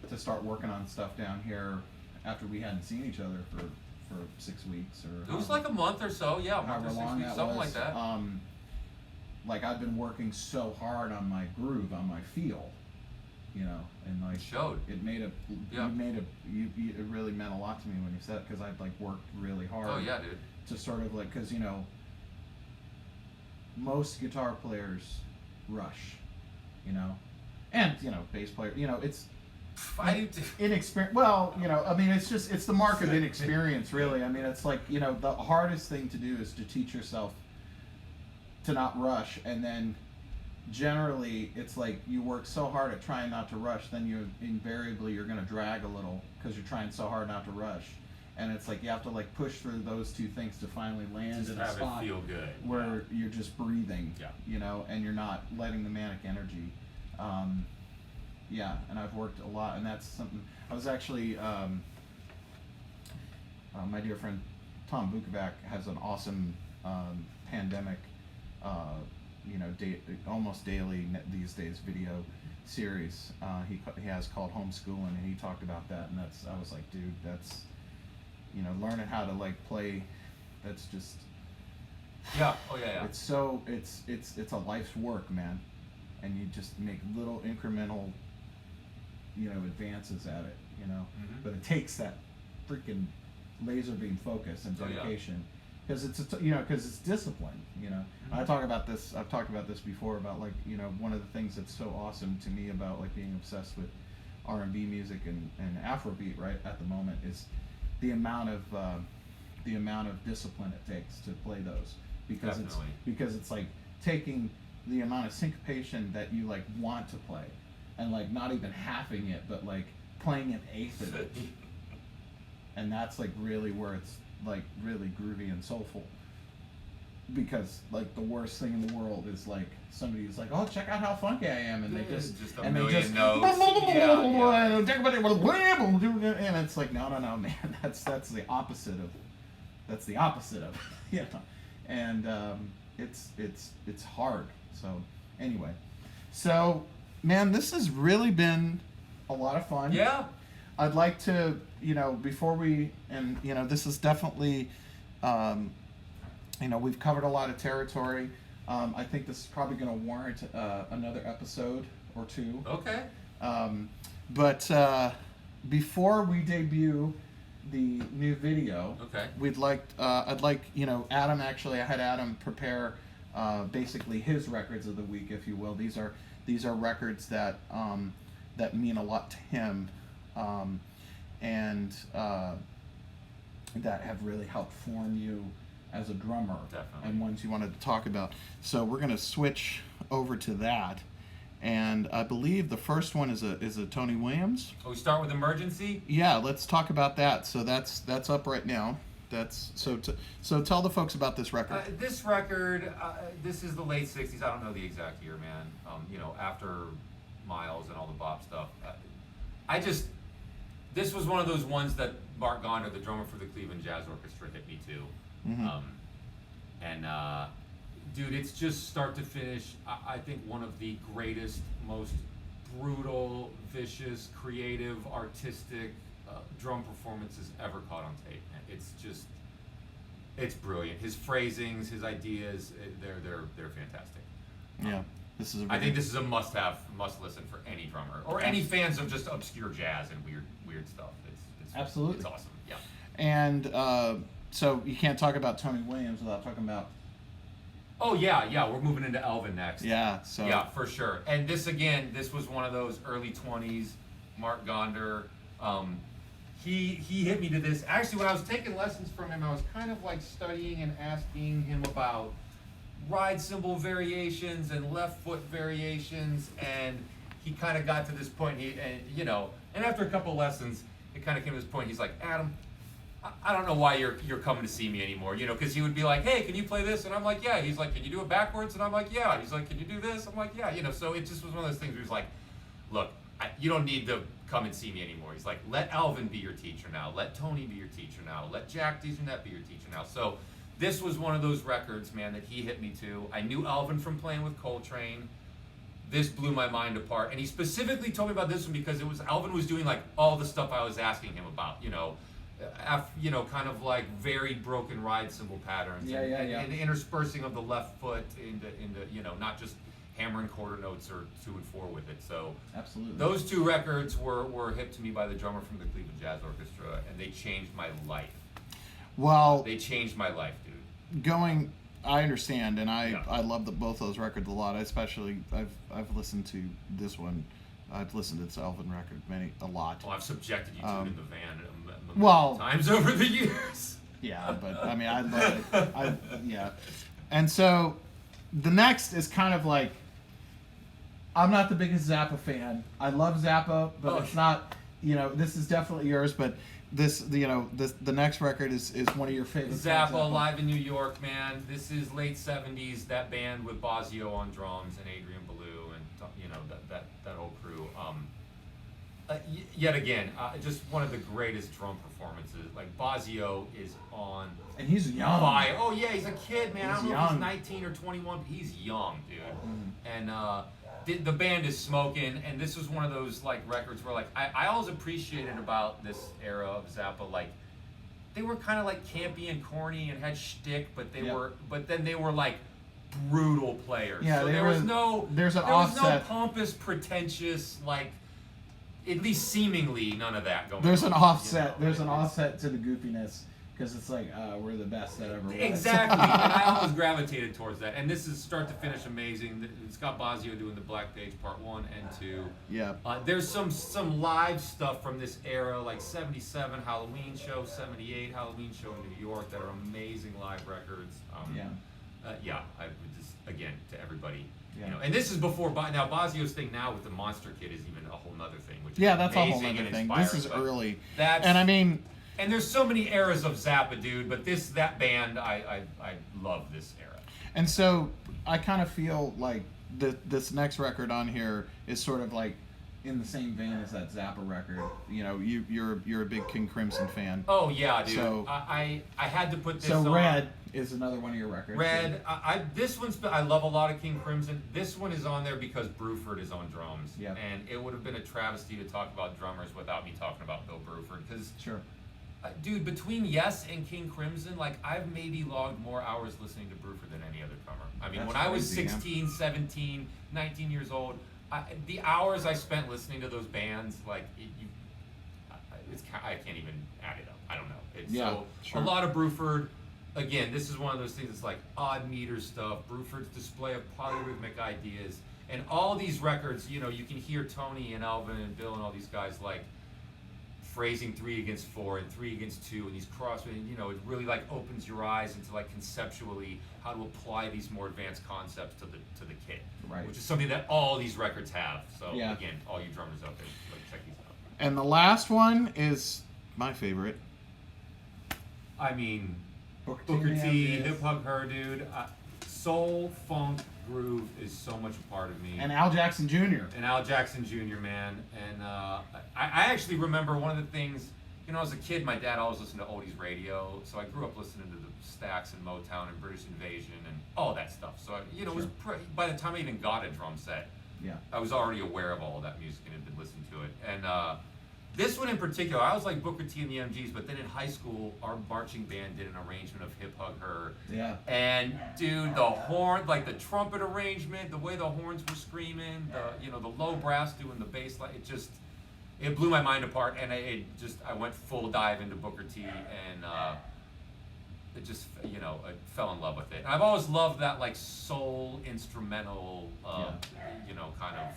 to start working on stuff down here after we hadn't seen each other for 6 weeks or. It was like a month or so, a month or 6 weeks, something like that. Like, I've been working so hard on my groove, on my feel. You know, and, like, it really meant a lot to me when you said it, because I'd, like, worked really hard. Oh yeah, dude. To sort of, like, because, you know, most guitar players rush, you know, and, you know, bass player, you know, I do too. Inexperience. Well, I mean, it's the mark of inexperience, really. I mean, it's like, the hardest thing to do is to teach yourself to not rush, and then generally it's like you work so hard at trying not to rush, then you're going to drag a little because you're trying so hard not to rush, and it's like you have to like push through those two things to finally land in a spot it feel good where you're just breathing, and you're not letting the manic energy. And I've worked a lot, and that's something I was actually my dear friend Tom Bukovac has an awesome pandemic almost daily these days video series he has called Homeschooling, and he talked about that, and I was like, dude, that's learning how to like play, that's just it's a life's work, man, and you just make little incremental advances at it, but it takes that freaking laser beam focus and dedication. Because it's discipline, Mm-hmm. I've talked about this before about like, one of the things that's so awesome to me about like being obsessed with R&B music and Afrobeat right at the moment is the amount of discipline it takes to play those, because it's like taking the amount of syncopation that you like want to play and like not even halving it, but like playing an eighth of it, and that's like really where it's like really groovy and soulful. Because like the worst thing in the world is like somebody who's like, oh, check out how funky I am, and they just a million notes. And it's like, no, man, that's the opposite of and it's hard. So anyway, man, this has really been a lot of fun. Yeah. I'd like to, before we, and, this is definitely, we've covered a lot of territory. I think this is probably going to warrant another episode or two. Okay. But before we debut the new video, okay, I'd like, Adam, actually, I had Adam prepare basically his records of the week, if you will. These are records that mean a lot to him. And that have really helped form you as a drummer. Definitely. And ones you wanted to talk about. So we're going to switch over to that, and I believe the first one is a Tony Williams. Oh, we start with Emergency? Yeah, let's talk about that. So that's up right now. So tell the folks about this record. This record, this is the late '60s. I don't know the exact year, man. After Miles and all the bop stuff. This was one of those ones that Mark Gonder, the drummer for the Cleveland Jazz Orchestra, hit me to. Mm-hmm. Dude, it's just start to finish, I think one of the greatest, most brutal, vicious, creative, artistic drum performances ever caught on tape. It's brilliant. His phrasings, his ideas, they're fantastic. Yeah. I think this is a must-have, must-listen for any drummer or any fans of just obscure jazz and weird stuff. It's absolutely, it's awesome. Yeah. And so you can't talk about Tony Williams without talking about. Oh yeah, we're moving into Elvin next. Yeah. So. Yeah, for sure. And this was one of those early 20s, Mark Gonder. He hit me to this. Actually, when I was taking lessons from him, I was kind of like studying and asking him about ride cymbal variations and left foot variations, and he kind of got to this point. And after a couple of lessons, it kind of came to this point. He's like, Adam, I don't know why you're coming to see me anymore, because he would be like, hey, can you play this? And I'm like, yeah. He's like, can you do it backwards? And I'm like, yeah. He's like, can you do this? I'm like, yeah. So it just was one of those things where he's like, look, you don't need to come and see me anymore. He's like, let Alvin be your teacher now. Let Tony be your teacher now. Let Jack DeJohnette be your teacher now. So this was one of those records, man, that he hit me to. I knew Alvin from playing with Coltrane. This blew my mind apart. And he specifically told me about this one because Alvin was doing like all the stuff I was asking him about, kind of like very broken ride cymbal patterns. And the interspersing of the left foot into not just hammering quarter notes or 2 and 4 with it. So absolutely, those two records were hip to me by the drummer from the Cleveland Jazz Orchestra, and they changed my life. Well, they changed my life, dude. I understand, and I love both those records a lot. I've listened to this one I've listened to this Elvin record a lot. Well, I've subjected you to it in the van well, times over the years. Yeah, but I mean, I love it. Yeah. And so the next is kind of like, I'm not the biggest Zappa fan. I love Zappa, but it's not, this is definitely yours, but this, the next record is one of your favorites. Zappa live in New York, man. This is late 70s, that band with Bosio on drums and Adrian Belew and, that whole crew. Yet again, just one of the greatest drum performances. Like, Bosio is on. And he's young. Fire. Oh, yeah, he's a kid, man. I don't know if he's 19 or 21, but he's young, dude. Mm-hmm. And the band is smoking, and this was one of those, like, records where, like, I always appreciated about this era of Zappa, like, they were kind of, like, campy and corny and had shtick, but then they were, like, brutal players. Yeah, so there was no pompous, pretentious, like, at least seemingly none of that going on. There's an offset. There's an offset to the goofiness, because it's like, we're the best that ever was. Exactly. And I always gravitated towards that. And this is start to finish amazing. It's got Bosio doing the Black Page Part 1 and 2. Yeah. There's some live stuff from this era, like 77 Halloween Show, 78 Halloween Show in New York, that are amazing live records. I would just, again, to everybody. Yeah. And this is before now Bosio's thing now with the Monster Kid is even a whole nother thing. Which that's is a whole amazing other and thing. inspiring, This is early. And I mean, and there's so many eras of Zappa, dude. But that band, I love this era. And so I kind of feel like this next record on here is sort of like in the same vein as that Zappa record. You're a big King Crimson fan. Oh yeah, dude. So I had to put this on. So Red is another one of your records. Red, this one's, I love a lot of King Crimson. This one is on there because Bruford is on drums. Yeah. And it would have been a travesty to talk about drummers without me talking about Bill Bruford. Because, sure. Dude, between Yes and King Crimson, like, I've maybe logged more hours listening to Bruford than any other drummer. I mean, when I was 16, 17, 19 years old, the hours I spent listening to those bands, like, I can't even add it up. I don't know. Sure. A lot of Bruford. Again, this is one of those things that's like odd meter stuff, Bruford's display of polyrhythmic ideas, and all these records, you can hear Tony and Alvin and Bill and all these guys, like, phrasing 3 against 4 and 3 against 2 and these crossways, it really, like, opens your eyes into, like, conceptually how to apply these more advanced concepts to the kit, right? Which is something that all these records have. So again, all you drummers out there, like, check these out. And the last one is my favorite. I mean, Booker T, Hip Hug Her, dude. Soul, funk, groove is so much a part of me. And Al Jackson Jr. Man. And I actually remember one of the things, as a kid, my dad always listened to oldies radio, so I grew up listening to the Stax and Motown and British Invasion and all that stuff. So, it was by the time I even got a drum set, I was already aware of all of that music and had been listening to it. And this one in particular, I was like Booker T and the MGs, but then in high school, our marching band did an arrangement of Hip Hug Her. Yeah. And dude, the horn, like the trumpet arrangement, the way the horns were screaming, the low brass doing the bass, like it blew my mind apart. And I went full dive into Booker T, and it just, I fell in love with it. And I've always loved that, like, soul instrumental, kind of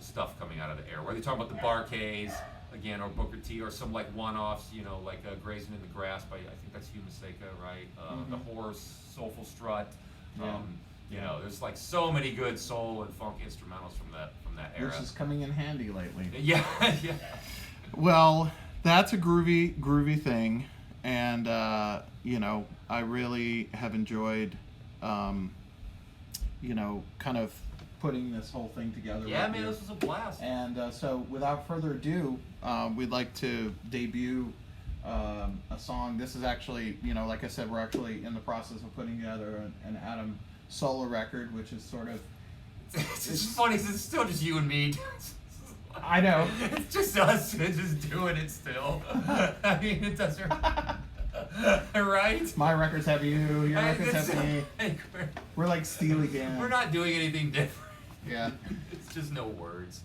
stuff coming out of the era. Whether you talk about the Bar-Kays, again, or Booker T, or some, like, one-offs, like Grazing in the Grass by, I think that's Hugh Maseka, right? The Horse, Soulful Strut. There's, like, so many good soul and funk instrumentals from that era. Which is coming in handy lately. Yeah. Well, that's a groovy thing, and I really have enjoyed, kind of putting this whole thing together. Yeah, man, this was a blast. And so, without further ado, we'd like to debut a song. This is actually, like I said, we're actually in the process of putting together an Adam solo record, which is sort of... It's funny, it's still just you and me. I know. It's just us just doing it still. I mean, it doesn't... Right? My records have you, your records have me. We're like Steely Dan. We're not doing anything different. Yeah. It's just no words.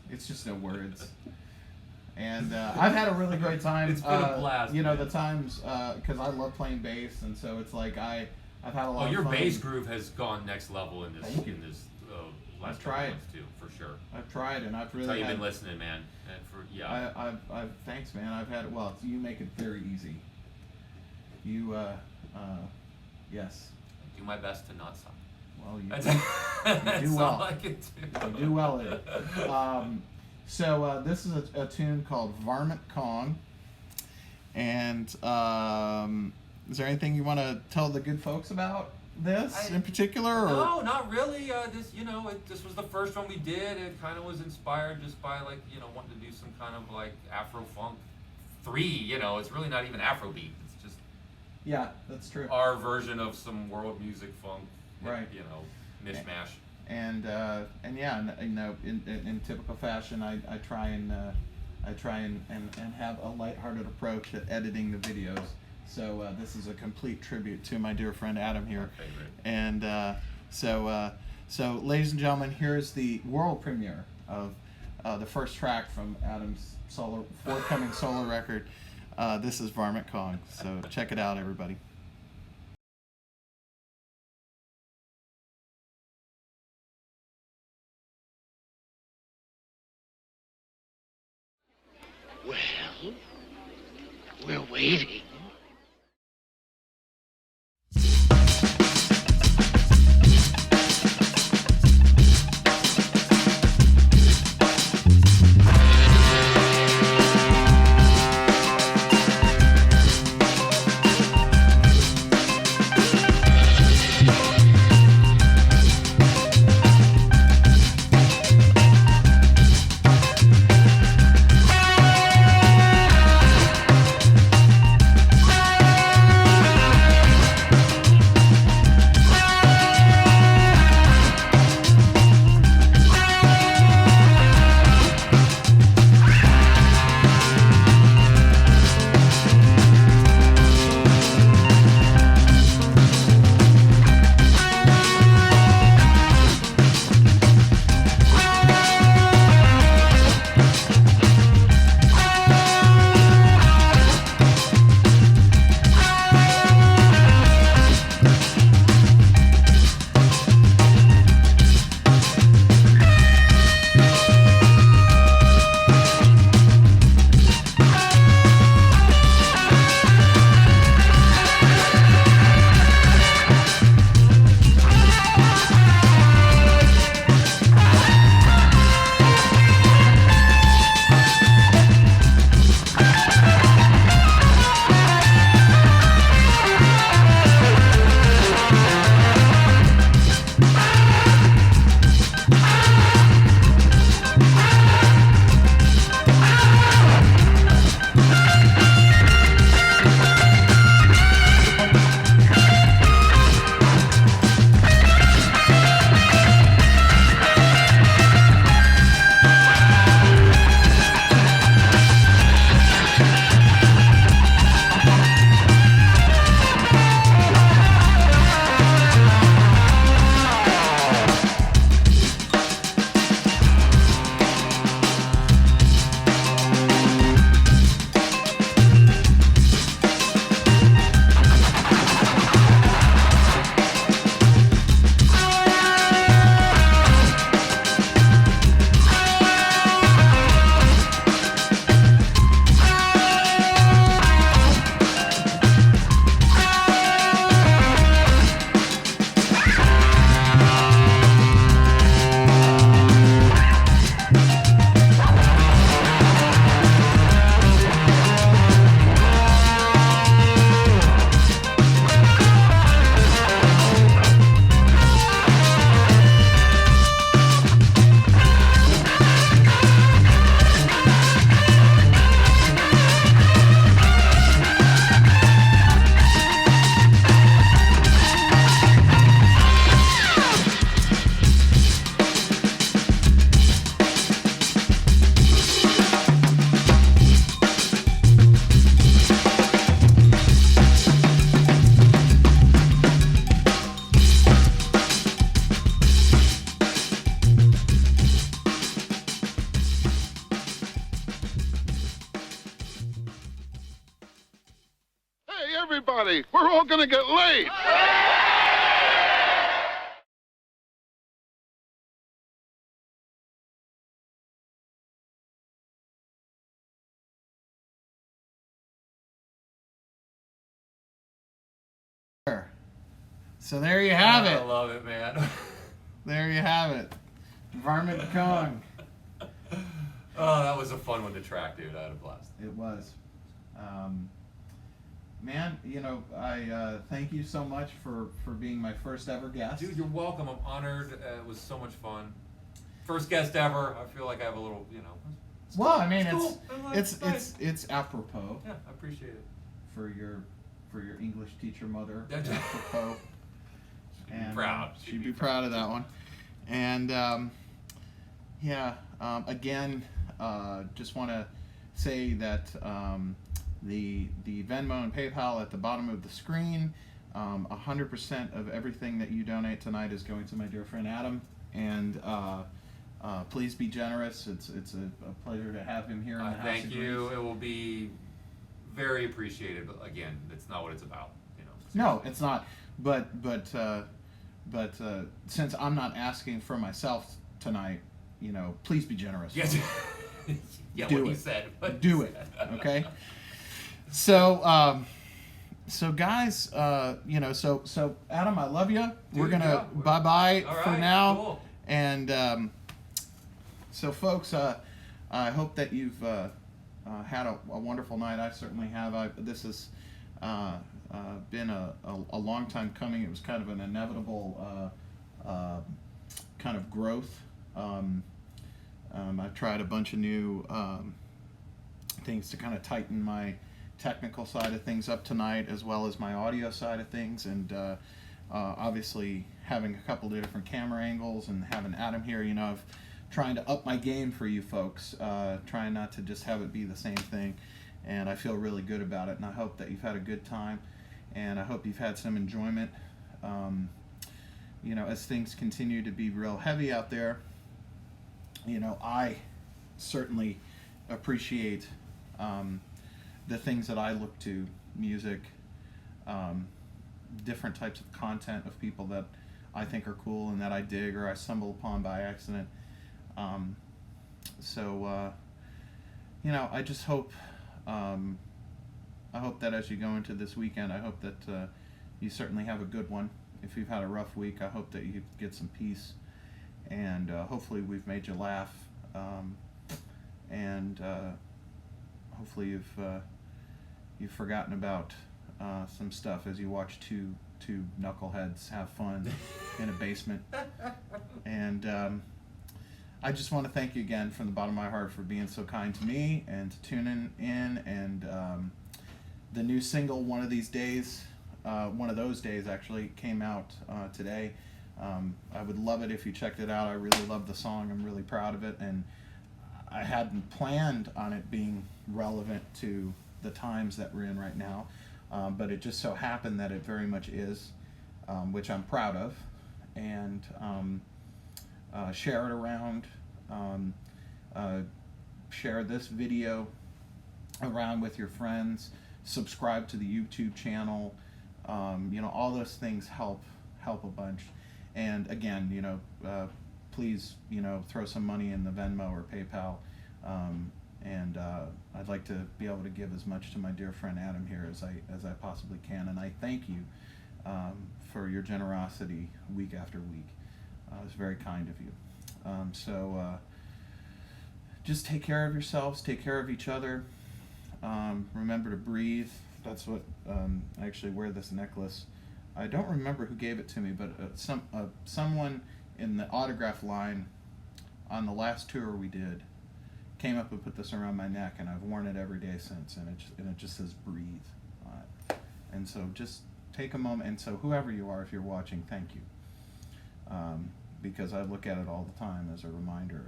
And I've had a really great time. It's been a blast. The times, because I love playing bass, and so it's like I've had a lot of fun. Your bass groove has gone next level in this last tried. ones too, for sure. I've tried, and I've really. That's how you've been listening, man. And I've thanks, man. I've had well. You make it very easy. You yes. I do my best to not suck. Well, you, That's you do well. all I can do. You do well at it. So this is a tune called Varmint Cong. And is there anything you want to tell the good folks about this in particular? Or? No, not really. This was the first one we did. It kind of was inspired just by wanting to do some kind of like Afro funk 3. It's really not even Afrobeat. It's just that's true. Our version of some world music funk, right? Mishmash. And in typical fashion, I try and have a lighthearted approach at editing the videos. So this is a complete tribute to my dear friend Adam here. And so ladies and gentlemen, here's the world premiere of the first track from Adam's forthcoming solo record. This is Varmint Cong. So check it out, everybody. Well, we're waiting. everybody. We're all gonna get late. So there you have it. I love it, man. There you have it. Varmint Cong. Oh, that was a fun one to track, dude. I had a blast. It was. Man, you know, I thank you so much for being my first ever guest. Dude, you're welcome. I'm honored. It was so much fun. First guest ever. I feel like I have a little, you know. Well, I mean, cool. it's apropos. Yeah, I appreciate it. For your English teacher mother. That's apropos. And proud. She'd be proud of that one. And again, just want to say that the Venmo and PayPal at the bottom of the screen. 100% of everything that you donate tonight is going to my dear friend Adam. And please be generous. It's a pleasure to have him here in the house. Thank you. It will be very appreciated. But again, that's not what it's about. You know. No, it's not. But since I'm not asking for myself tonight, you know, please be generous. Yes. Yeah, do what it. he said. Do it. Okay. So guys, you know, so Adam, I love you. Dude, We're gonna bye for right, now. Cool. And so folks, I hope that you've had a wonderful night. I certainly have. This has been a long time coming. It was kind of an inevitable kind of growth. I've tried a bunch of new things to kind of tighten my technical side of things up tonight, as well as my audio side of things, and obviously having a couple of different camera angles and having Adam here, you know, I've trying to up my game for you folks, trying not to just have it be the same thing, and I feel really good about it, and I hope that you've had a good time, and I hope you've had some enjoyment. You know, as things continue to be real heavy out there, you know, I certainly appreciate the things that I look to, music, different types of content of people that I think are cool and that I dig or I stumble upon by accident. You know, I just hope, I hope that as you go into this weekend, I hope that you certainly have a good one. If you've had a rough week, I hope that you get some peace, and hopefully we've made you laugh, and hopefully you've forgotten about some stuff as you watch two knuckleheads have fun in a basement. And I just want to thank you again from the bottom of my heart for being so kind to me and to tuning in. And the new single, One of These Days, one of those days actually, came out today. I would love it if you checked it out. I really love the song. I'm really proud of it, and I hadn't planned on it being relevant to the times that we're in right now, but it just so happened that it very much is, which I'm proud of. And share it around, share this video around with your friends, subscribe to the YouTube channel. You know, all those things help a bunch. And again, you know, please, you know, throw some money in the Venmo or PayPal. And I'd like to be able to give as much to my dear friend Adam here as I possibly can. And I thank you for your generosity week after week. It's very kind of you. Just take care of yourselves, take care of each other. Remember to breathe. That's what I actually wear this necklace. I don't remember who gave it to me, but someone in the autograph line on the last tour we did came up and put this around my neck, and I've worn it every day since, and it just says breathe on it. And so just take a moment, and so whoever you are, if you're watching, thank you. Because I look at it all the time as a reminder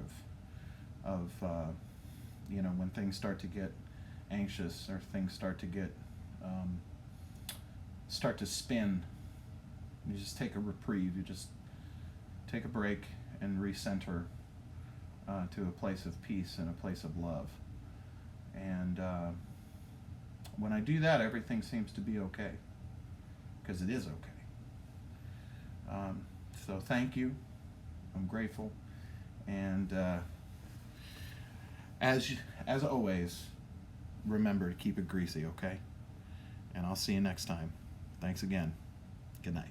of you know, when things start to get anxious or things start to get start to spin, you just take a reprieve, you just take a break and recenter to a place of peace and a place of love. And when I do that, everything seems to be okay, because it is okay. So thank you. I'm grateful. And as always, remember to keep it greasy, okay? And I'll see you next time. Thanks again. Good night.